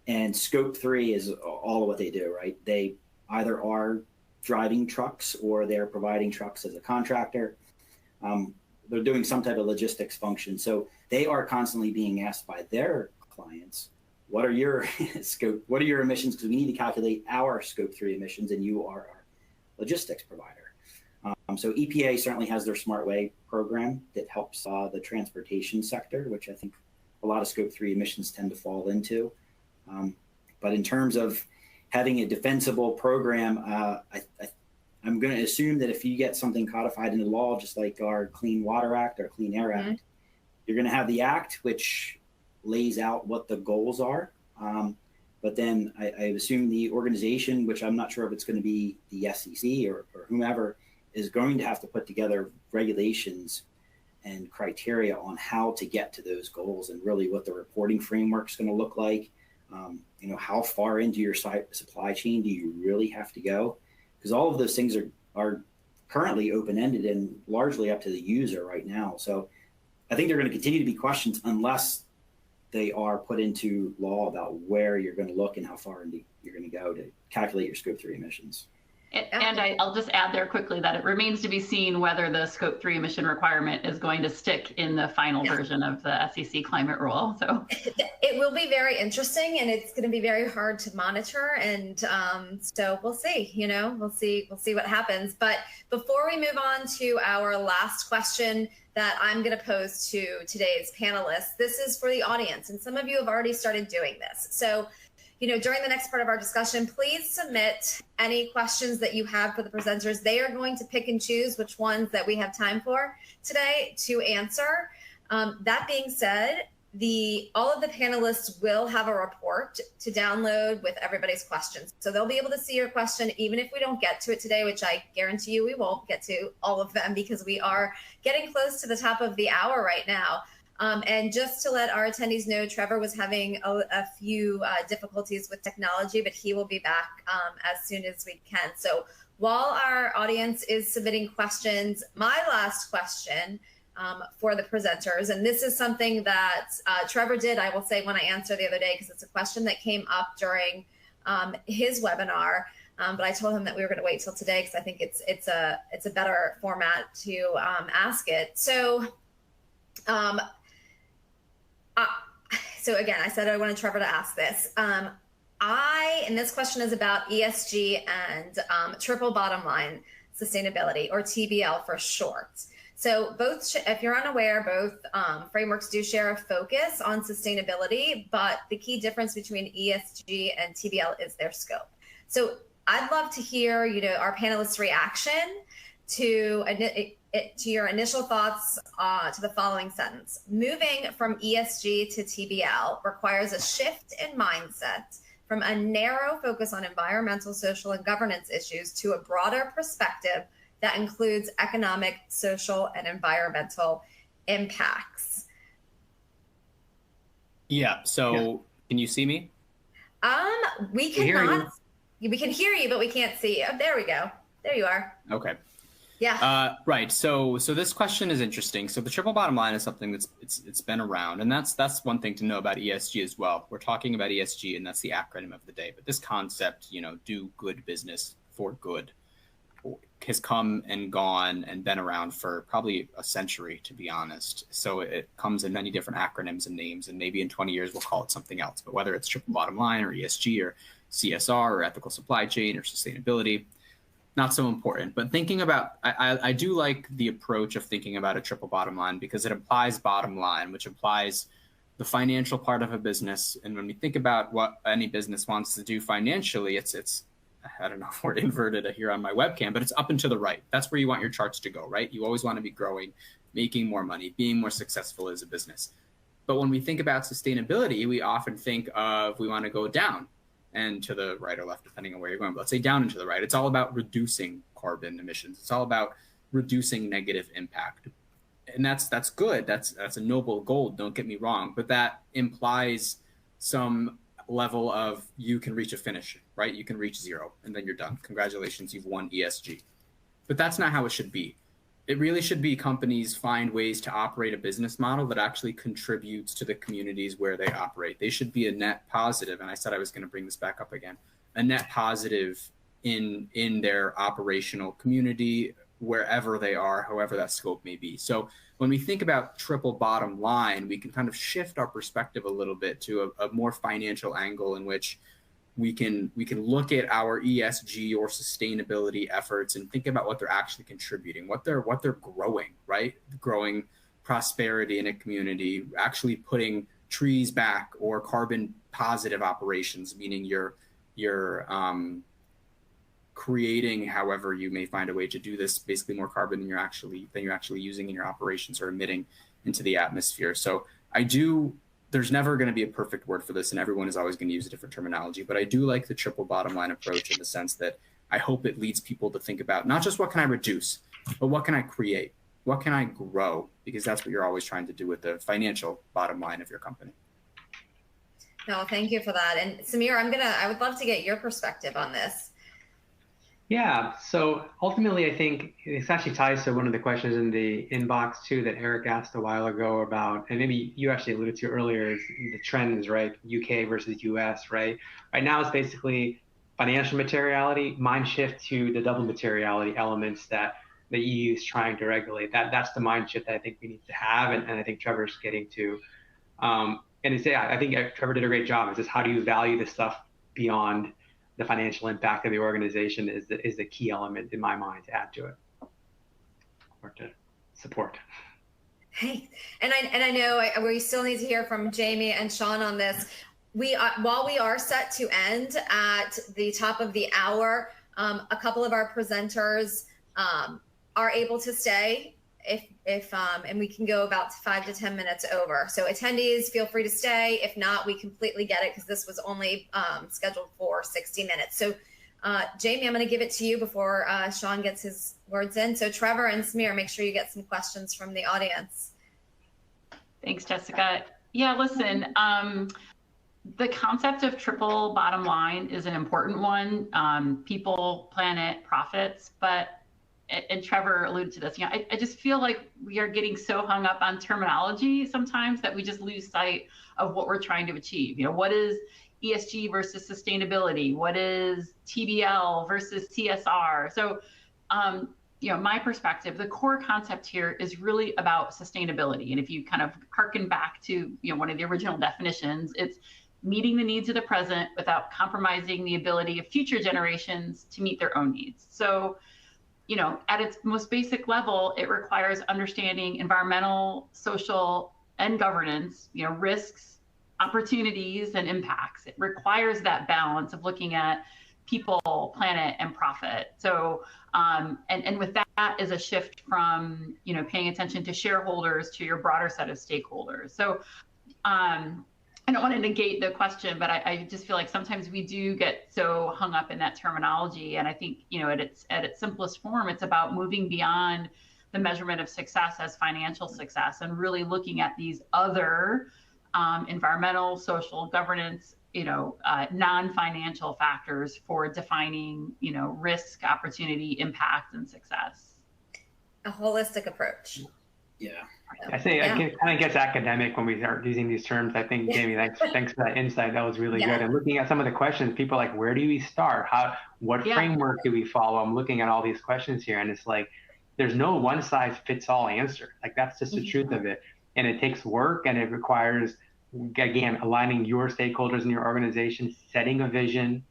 And Scope 3 is all of what they do, right? They either are driving trucks or they're providing trucks as a contractor. They're doing some type of logistics function. So they are constantly being asked by their clients, what are your emissions? Because we need to calculate our Scope 3 emissions, and you are our logistics provider. So EPA certainly has their Smart Way program that helps the transportation sector, which I think a lot of Scope 3 emissions tend to fall into. But in terms of having a defensible program, I'm going to assume that if you get something codified into law, just like our Clean Water Act or Clean Air Act, you're going to have the act, which lays out what the goals are. But then I assume the organization, which I'm not sure if it's going to be the SEC or whomever, is going to have to put together regulations and criteria on how to get to those goals and really what the reporting framework is going to look like. How far into your supply chain do you really have to go? Because all of those things are currently open-ended and largely up to the user right now. So I think they're going to continue to be questions unless they are put into law about where you're going to look and how far you're going to go to calculate your Scope 3 emissions. And I'll just add there quickly that it remains to be seen whether the Scope 3 emission requirement is going to stick in the final version of the SEC climate rule. So it will be very interesting, and it's going to be very hard to monitor. And so we'll see. We'll see what happens. But before we move on to our last question that I'm going to pose to today's panelists, this is for the audience, and some of you have already started doing this. So, during the next part of our discussion, please submit any questions that you have for the presenters. They are going to pick and choose which ones that we have time for today to answer. That being said, all of the panelists will have a report to download with everybody's questions. So they'll be able to see your question, even if we don't get to it today, which I guarantee you we won't get to all of them because we are getting close to the top of the hour right now. And just to let our attendees know, Trevor was having a few difficulties with technology, but he will be back as soon as we can. So while our audience is submitting questions, my last question for the presenters, and this is something that Trevor did, I will say, when I answered the other day, because it's a question that came up during his webinar, but I told him that we were going to wait till today because I think it's a better format to ask it. So again, I said I wanted Trevor to ask this. And this question is about ESG and triple bottom line sustainability, or TBL for short. So both, if you're unaware, both frameworks do share a focus on sustainability, but the key difference between ESG and TBL is their scope. So I'd love to hear, our panelists' reaction to your initial thoughts to the following sentence. Moving from ESG to TBL requires a shift in mindset from a narrow focus on environmental, social, and governance issues to a broader perspective that includes economic, social, and environmental impacts. Yeah, so Can you see me? We cannot. We can hear you, but we can't see you. There we go. There you are. Okay. Yeah. Right. So this question is interesting. So the triple bottom line is something it's been around, and that's one thing to know about ESG as well. We're talking about ESG, and that's the acronym of the day. But this concept, do good business for good, has come and gone and been around for probably a century, to be honest. So it comes in many different acronyms and names, and maybe in 20 years we'll call it something else. But whether it's triple bottom line or ESG or CSR or ethical supply chain or sustainability, not so important. But thinking about, I do like the approach of thinking about a triple bottom line because it implies bottom line, which implies the financial part of a business. And when we think about what any business wants to do financially, it's I don't know if we're inverted here on my webcam, but it's up and to the right. That's where you want your charts to go, right? You always want to be growing, making more money, being more successful as a business. But when we think about sustainability, we often think of we want to go down and to the right or left, depending on where you're going. But let's say down and to the right. It's all about reducing carbon emissions. It's all about reducing negative impact. And that's good. That's a noble goal, don't get me wrong. But that implies some level of you can reach a finish, right? You can reach zero and then you're done. Congratulations, you've won ESG. But that's not how it should be. It really should be companies find ways to operate a business model that actually contributes to the communities where they operate. They should be a net positive. And I said I was going to bring this back up again, a net positive in their operational community, wherever they are, however that scope may be. So when we think about triple bottom line, we can kind of shift our perspective a little bit to a more financial angle in which we can look at our ESG or sustainability efforts and think about what they're actually contributing, what they're growing, right? Growing prosperity in a community, actually putting trees back, or carbon positive operations, meaning you're creating, however you may find a way to do this, basically more carbon than you're actually using in your operations or emitting into the atmosphere. So there's never going to be a perfect word for this, and everyone is always going to use a different terminology, but I do like the triple bottom line approach in the sense that I hope it leads people to think about not just what can I reduce, but what can I create? What can I grow? Because that's what you're always trying to do with the financial bottom line of your company. No, thank you for that. And Samir, I would love to get your perspective on this. Yeah, so ultimately, I think this actually ties to one of the questions in the inbox too that Eric asked a while ago about, and maybe you actually alluded to earlier, is the trends, right? UK versus US, right? Right now it's basically financial materiality, mind shift to the double materiality elements that the EU is trying to regulate. That's the mind shift that I think we need to have, and I think Trevor's getting to. And I think Trevor did a great job. It's just how do you value this stuff beyond the financial impact of the organization is the key element in my mind to add to it or to support. Hey, and I know we still need to hear from Jamie and Sean on this. While we are set to end at the top of the hour, a couple of our presenters are able to stay if and we can go about 5 to 10 minutes over. So attendees, feel free to stay. If not, we completely get it because this was only scheduled for 60 minutes. So Jamie, I'm going to give it to you before Sean gets his words in. So Trevor and Samir, make sure you get some questions from the audience. Thanks, Jessica. Yeah, listen, the concept of triple bottom line is an important one. People, planet, profits, but and Trevor alluded to this, I just feel like we are getting so hung up on terminology sometimes that we just lose sight of what we're trying to achieve. What is ESG versus sustainability? What is TBL versus CSR? So, my perspective, the core concept here is really about sustainability. And if you kind of harken back to, one of the original definitions, it's meeting the needs of the present without compromising the ability of future generations to meet their own needs. So, at its most basic level, it requires understanding environmental, social, and governance, risks, opportunities, and impacts. It requires that balance of looking at people, planet, and profit. So, and with that is a shift from, paying attention to shareholders to your broader set of stakeholders. So, I don't want to negate the question, but I just feel like sometimes we do get so hung up in that terminology. And I think, at its simplest form, it's about moving beyond the measurement of success as financial success and really looking at these other environmental, social, governance, non-financial factors for defining, risk, opportunity, impact, and success. A holistic approach. Yeah. I say it kind of gets academic when we start using these terms. I think, Jamie, thanks for that insight. That was really good. And looking at some of the questions, people are like, where do we start? What framework do we follow? I'm looking at all these questions here, and it's like, there's no one size fits all answer. Like, that's just the truth of it. And it takes work, and it requires, again, aligning your stakeholders in your organization, setting a vision,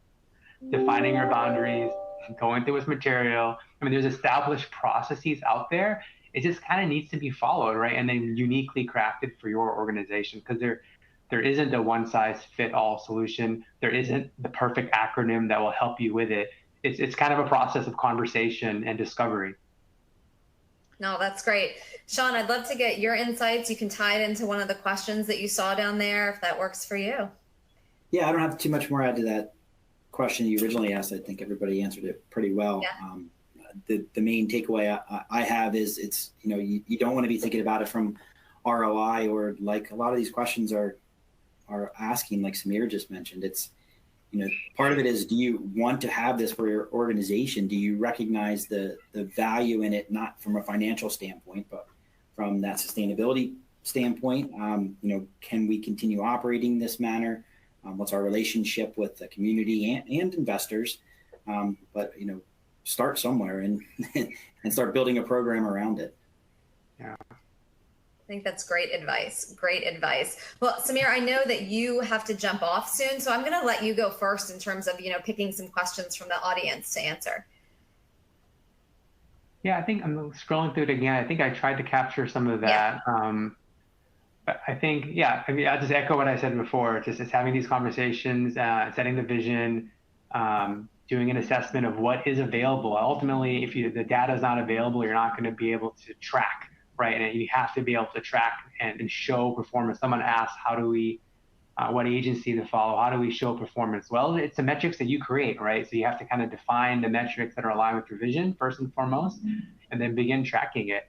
defining your boundaries, going through its material. I mean, there's established processes out there. It just kind of needs to be followed, right? And then uniquely crafted for your organization, because there isn't a one size fit all solution. There isn't the perfect acronym that will help you with it. it's kind of a process of conversation and discovery. No, that's great. Sean, I'd love to get your insights. You can tie it into one of the questions that you saw down there, if that works for you. Yeah, I don't have too much more to add to that question you originally asked. I think everybody answered it pretty well. Yeah. The main takeaway I have is it's, you don't want to be thinking about it from ROI, or like a lot of these questions are asking, like Samir just mentioned. It's, part of it is, do you want to have this for your organization? Do you recognize the value in it, not from a financial standpoint, but from that sustainability standpoint? Can we continue operating this manner? What's our relationship with the community and investors? But start somewhere and and start building a program around it. Yeah. I think that's great advice. Great advice. Well, Samir, I know that you have to jump off soon, so I'm going to let you go first in terms of, picking some questions from the audience to answer. Yeah, I think I'm scrolling through it again. I think I tried to capture some of that. Yeah. But I think, I'll just echo what I said before. Just having these conversations, setting the vision, doing an assessment of what is available. Ultimately, if the data is not available, you're not going to be able to track, right? And you have to be able to track and show performance. Someone asked, how do we, what agency to follow? How do we show performance? Well, it's the metrics that you create, right? So you have to kind of define the metrics that are aligned with your vision first and foremost, and then begin tracking it.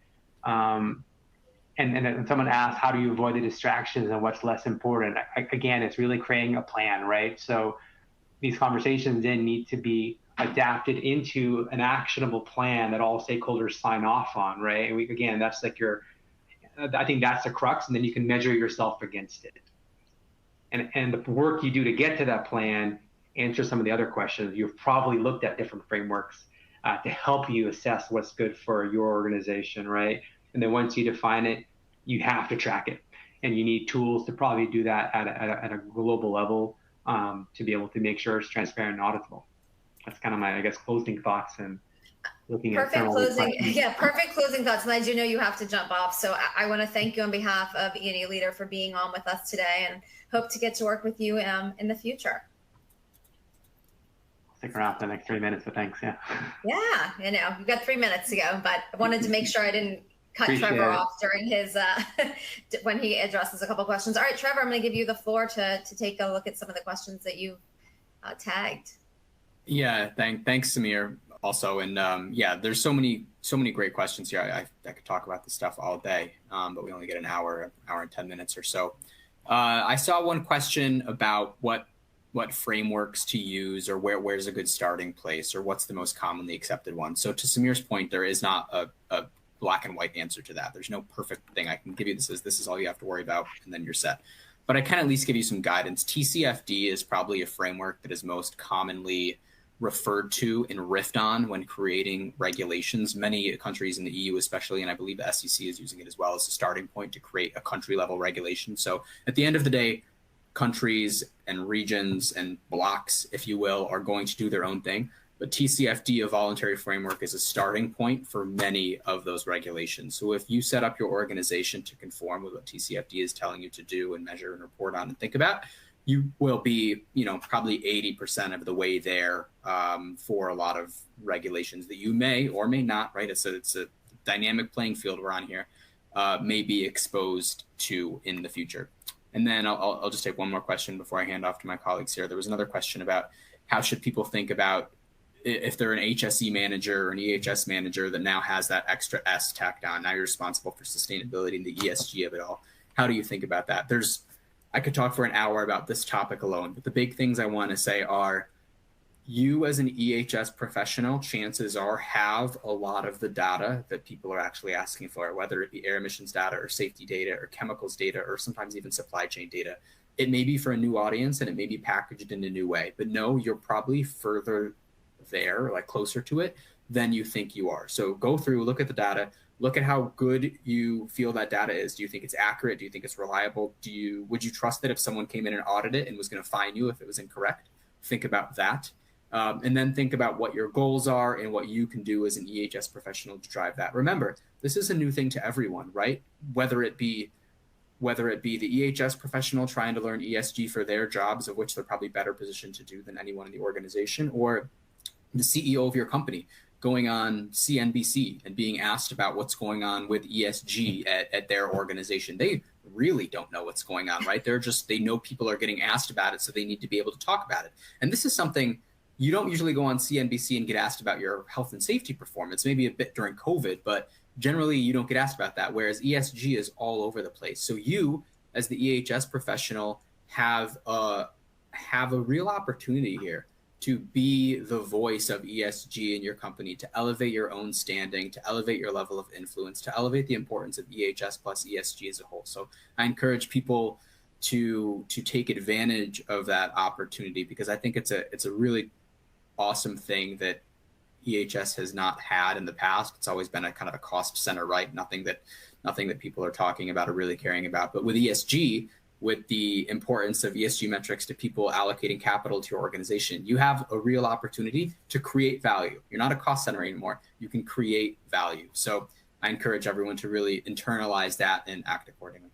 And then someone asked, how do you avoid the distractions and what's less important? Again, it's really creating a plan, right? So these conversations then need to be adapted into an actionable plan that all stakeholders sign off on, right? And again, that's like I think that's the crux, and then you can measure yourself against it. And the work you do to get to that plan answers some of the other questions. You've probably looked at different frameworks to help you assess what's good for your organization, right? And then once you define it, you have to track it. And you need tools to probably do that at a global level to be able to make sure it's transparent and auditable. That's kind of my, closing thoughts and looking at perfect closing thoughts. And I do know you have to jump off. So I want to thank you on behalf of EnergyLeader for being on with us today, and hope to get to work with you in the future. Stick around for the next 3 minutes, but thanks. Yeah. Yeah, you've got 3 minutes to go, but I wanted to make sure I didn't cut Trevor off during his when he addresses a couple questions. All right, Trevor, I'm going to give you the floor to take a look at some of the questions that you tagged. Yeah, thanks, Samir. Also, and there's so many great questions here. I could talk about this stuff all day, but we only get an hour and 10 minutes or so. I saw one question about what frameworks to use, or where's a good starting place, or what's the most commonly accepted one. So to Samir's point, there is not a black and white answer to that. There's no perfect thing I can give you. This is all you have to worry about, and then you're set. But I can at least give you some guidance. TCFD is probably a framework that is most commonly referred to and riffed on when creating regulations. Many countries in the EU especially, and I believe the SEC is using it as well, as a starting point to create a country level regulation. So at the end of the day, countries and regions and blocks, if you will, are going to do their own thing. But TCFD, a voluntary framework, is a starting point for many of those regulations. So if you set up your organization to conform with what TCFD is telling you to do and measure and report on and think about, you will be, probably 80% of the way there for a lot of regulations that you may or may not, right? It's a dynamic playing field we're on here, may be exposed to in the future. And then I'll just take one more question before I hand off to my colleagues here. There was another question about how should people think about if they're an HSE manager or an EHS manager that now has that extra S tacked on. Now you're responsible for sustainability and the ESG of it all. How do you think about that? I could talk for an hour about this topic alone, but the big things I want to say are, you as an EHS professional, chances are, have a lot of the data that people are actually asking for, whether it be air emissions data or safety data or chemicals data or sometimes even supply chain data. It may be for a new audience and it may be packaged in a new way, but no, you're probably further there, like closer to it, than you think you are. So go through, look at the data, look at how good you feel that data is. Do you think it's accurate? Do you think it's reliable? Would you trust that if someone came in and audited it and was going to fine you if it was incorrect? Think about that. And then think about what your goals are and what you can do as an EHS professional to drive that. Remember, this is a new thing to everyone, right? Whether it be the EHS professional trying to learn ESG for their jobs, of which they're probably better positioned to do than anyone in the organization, or the CEO of your company going on CNBC and being asked about what's going on with ESG at their organization. They really don't know what's going on, right? They know people are getting asked about it, so they need to be able to talk about it. And this is something you don't usually go on CNBC and get asked about your health and safety performance, maybe a bit during COVID, but generally you don't get asked about that, whereas ESG is all over the place. So you, as the EHS professional, have a real opportunity here to be the voice of ESG in your company, to elevate your own standing, to elevate your level of influence, to elevate the importance of EHS plus ESG as a whole. So I encourage people to take advantage of that opportunity, because I think it's a really awesome thing that EHS has not had in the past. It's always been a kind of a cost center, right? Nothing that people are talking about or really caring about. But with ESG, with the importance of ESG metrics to people allocating capital to your organization, you have a real opportunity to create value. You're not a cost center anymore. You can create value. So I encourage everyone to really internalize that and act accordingly.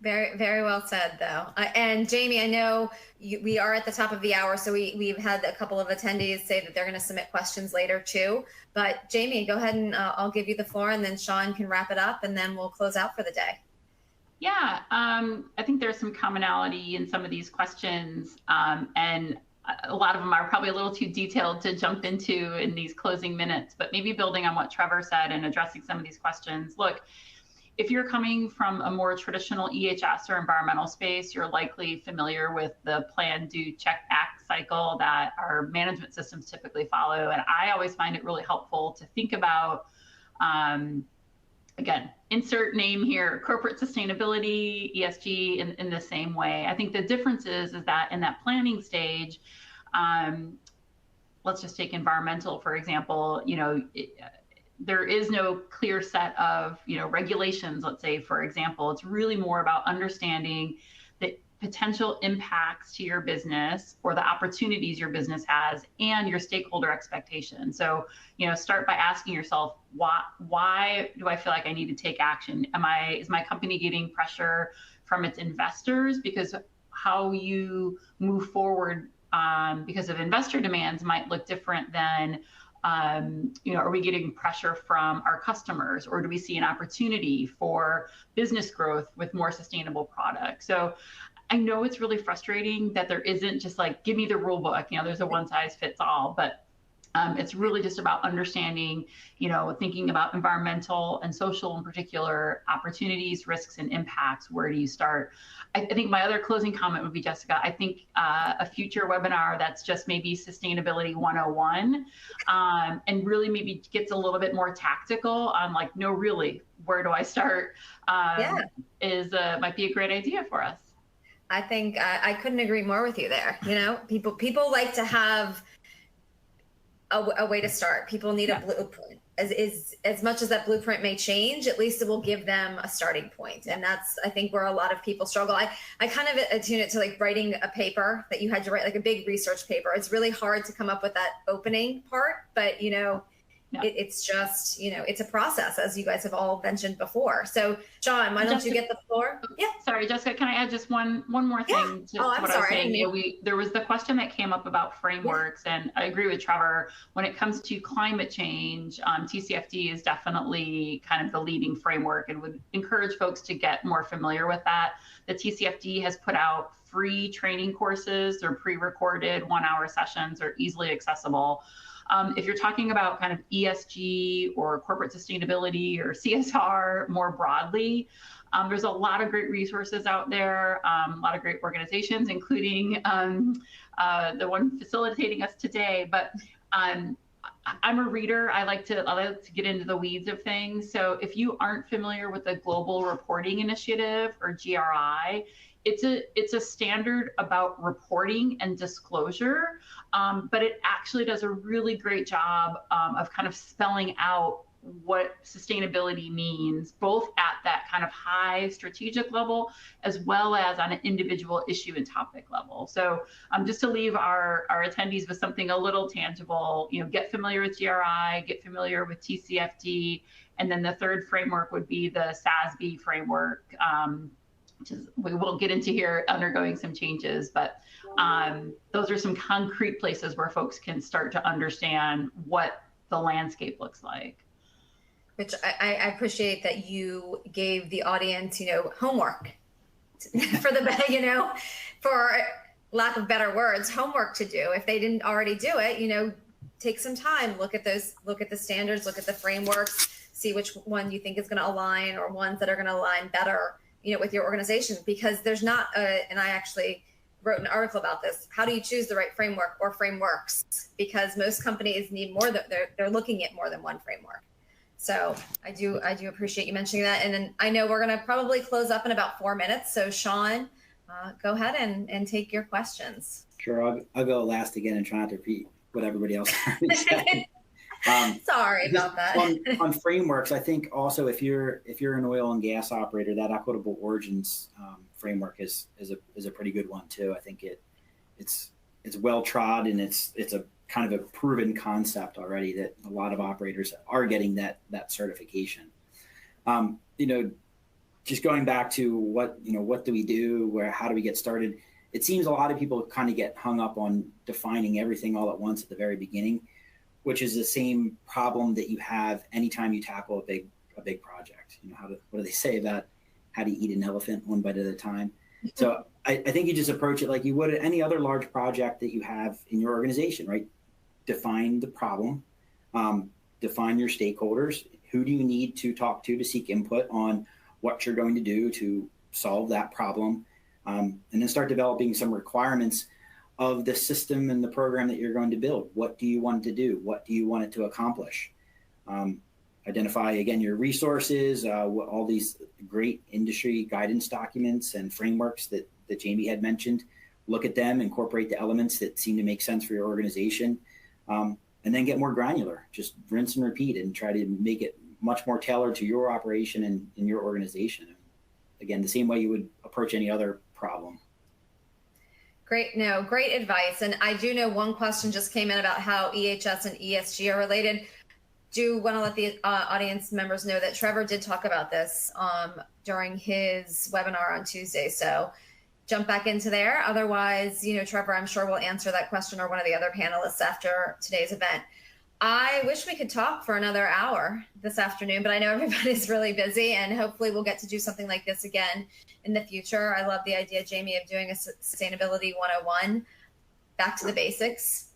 Very, very well said, though. And Jamie, I know we are at the top of the hour, so we've had a couple of attendees say that they're going to submit questions later too. But Jamie, go ahead and I'll give you the floor, and then Sean can wrap it up, and then we'll close out for the day. Yeah, I think there's some commonality in some of these questions, and a lot of them are probably a little too detailed to jump into in these closing minutes, but maybe building on what Trevor said and addressing some of these questions. Look, if you're coming from a more traditional EHS or environmental space, you're likely familiar with the plan, do, check, act cycle that our management systems typically follow. And I always find it really helpful to think about, again, insert name here, corporate sustainability, ESG in the same way. I think the difference is that in that planning stage, let's just take environmental, for example, there is no clear set of, regulations, let's say, for example. It's really more about understanding the potential impacts to your business or the opportunities your business has and your stakeholder expectations. So, start by asking yourself, why do I feel like I need to take action? Is my company getting pressure from its investors? Because how you move forward because of investor demands might look different than are we getting pressure from our customers, or do we see an opportunity for business growth with more sustainable products? So I know it's really frustrating that there isn't just like, give me the rule book, there's a one size fits all, but it's really just about understanding, thinking about environmental and social in particular opportunities, risks, and impacts. Where do you start? I think my other closing comment would be, Jessica, I think a future webinar that's just maybe sustainability 101 and really maybe gets a little bit more tactical on like, no, really, where do I start might be a great idea for us. I think I couldn't agree more with you there. People like to have a way to start. People need a blueprint. As much as that blueprint may change, at least it will give them a starting point. And that's, I think, where a lot of people struggle. I kind of attune it to like writing a paper that you had to write, like a big research paper. It's really hard to come up with that opening part, but it's just, it's a process, as you guys have all mentioned before. So Sean, why don't you get the floor? Yeah. Sorry, Jessica, can I add just one more thing to what I was saying? There was the question that came up about frameworks, and I agree with Trevor. When it comes to climate change, TCFD is definitely kind of the leading framework, and would encourage folks to get more familiar with that. The TCFD has put out free training courses. They're pre-recorded 1-hour sessions, are easily accessible. If you're talking about kind of ESG or corporate sustainability or CSR more broadly, there's a lot of great resources out there, a lot of great organizations, including the one facilitating us today. But I'm a reader. I like to get into the weeds of things. So if you aren't familiar with the Global Reporting Initiative, or GRI, it's a standard about reporting and disclosure, but it actually does a really great job of kind of spelling out what sustainability means, both at that kind of high strategic level, as well as on an individual issue and topic level. So just to leave our attendees with something a little tangible, get familiar with GRI, get familiar with TCFD, and then the third framework would be the SASB framework, which is, we won't get into here, undergoing some changes, but those are some concrete places where folks can start to understand what the landscape looks like. Which I appreciate that you gave the audience, homework for the, for lack of better words, homework to do. If they didn't already do it, take some time, look at the standards, look at the frameworks, see which one you think is going to align, or ones that are going to align better, with your organization. Because there's not and I actually wrote an article about this. How do you choose the right framework or frameworks? Because most companies need more, they're looking at more than one framework. So I do appreciate you mentioning that. And then I know we're going to probably close up in about 4 minutes. So Sean, go ahead and take your questions. Sure, I'll go last again and try not to repeat what everybody else said. Sorry about that. on frameworks, I think also if you're an oil and gas operator, that equitable origins framework is a pretty good one too. I think it's well trod, and it's a kind of a proven concept already that a lot of operators are getting that certification. Just going back to what do we do, how do we get started? It seems a lot of people kind of get hung up on defining everything all at once at the very beginning, which is the same problem that you have anytime you tackle a big project. What do they say about how do you eat an elephant one bite at a time? So I think you just approach it like you would any other large project that you have in your organization, right? Define the problem, define your stakeholders. Who do you need to talk to seek input on what you're going to do to solve that problem? And then start developing some requirements of the system and the program that you're going to build. What do you want it to do? What do you want it to accomplish? Identify, again, your resources, all these great industry guidance documents and frameworks that Jamie had mentioned. Look at them, incorporate the elements that seem to make sense for your organization, and then get more granular. Just rinse and repeat and try to make it much more tailored to your operation and in your organization. Again, the same way you would approach any other problem. Great advice. And I do know one question just came in about how EHS and ESG are related. Do want to let the audience members know that Trevor did talk about this during his webinar on Tuesday. So jump back into there. Otherwise, Trevor, I'm sure will answer that question, or one of the other panelists after today's event. I wish we could talk for another hour this afternoon, but I know everybody's really busy, and hopefully we'll get to do something like this again in the future. I love the idea, Jamie, of doing a Sustainability 101, back to the basics,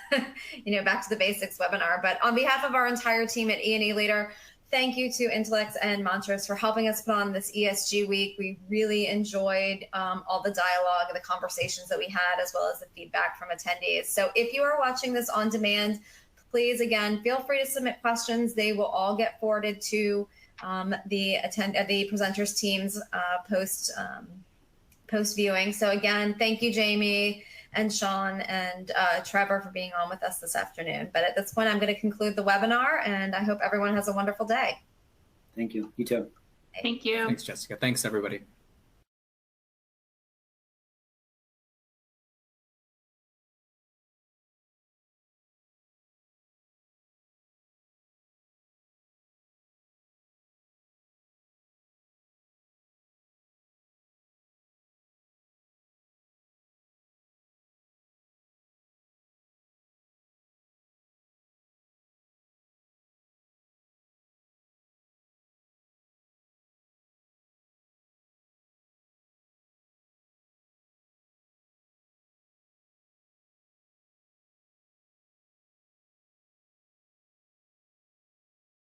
back to the basics webinar. But on behalf of our entire team at E+ELeader, thank you to Intelex and Montrose for helping us put on this ESG week. We really enjoyed all the dialogue, the conversations that we had, as well as the feedback from attendees. So if you are watching this on demand, please, again, feel free to submit questions. They will all get forwarded to the presenters teams post viewing. So again, thank you, Jamie and Sean and Trevor, for being on with us this afternoon. But at this point, I'm going to conclude the webinar, and I hope everyone has a wonderful day. Thank you. You too. Thank you. Thanks, Jessica. Thanks, everybody.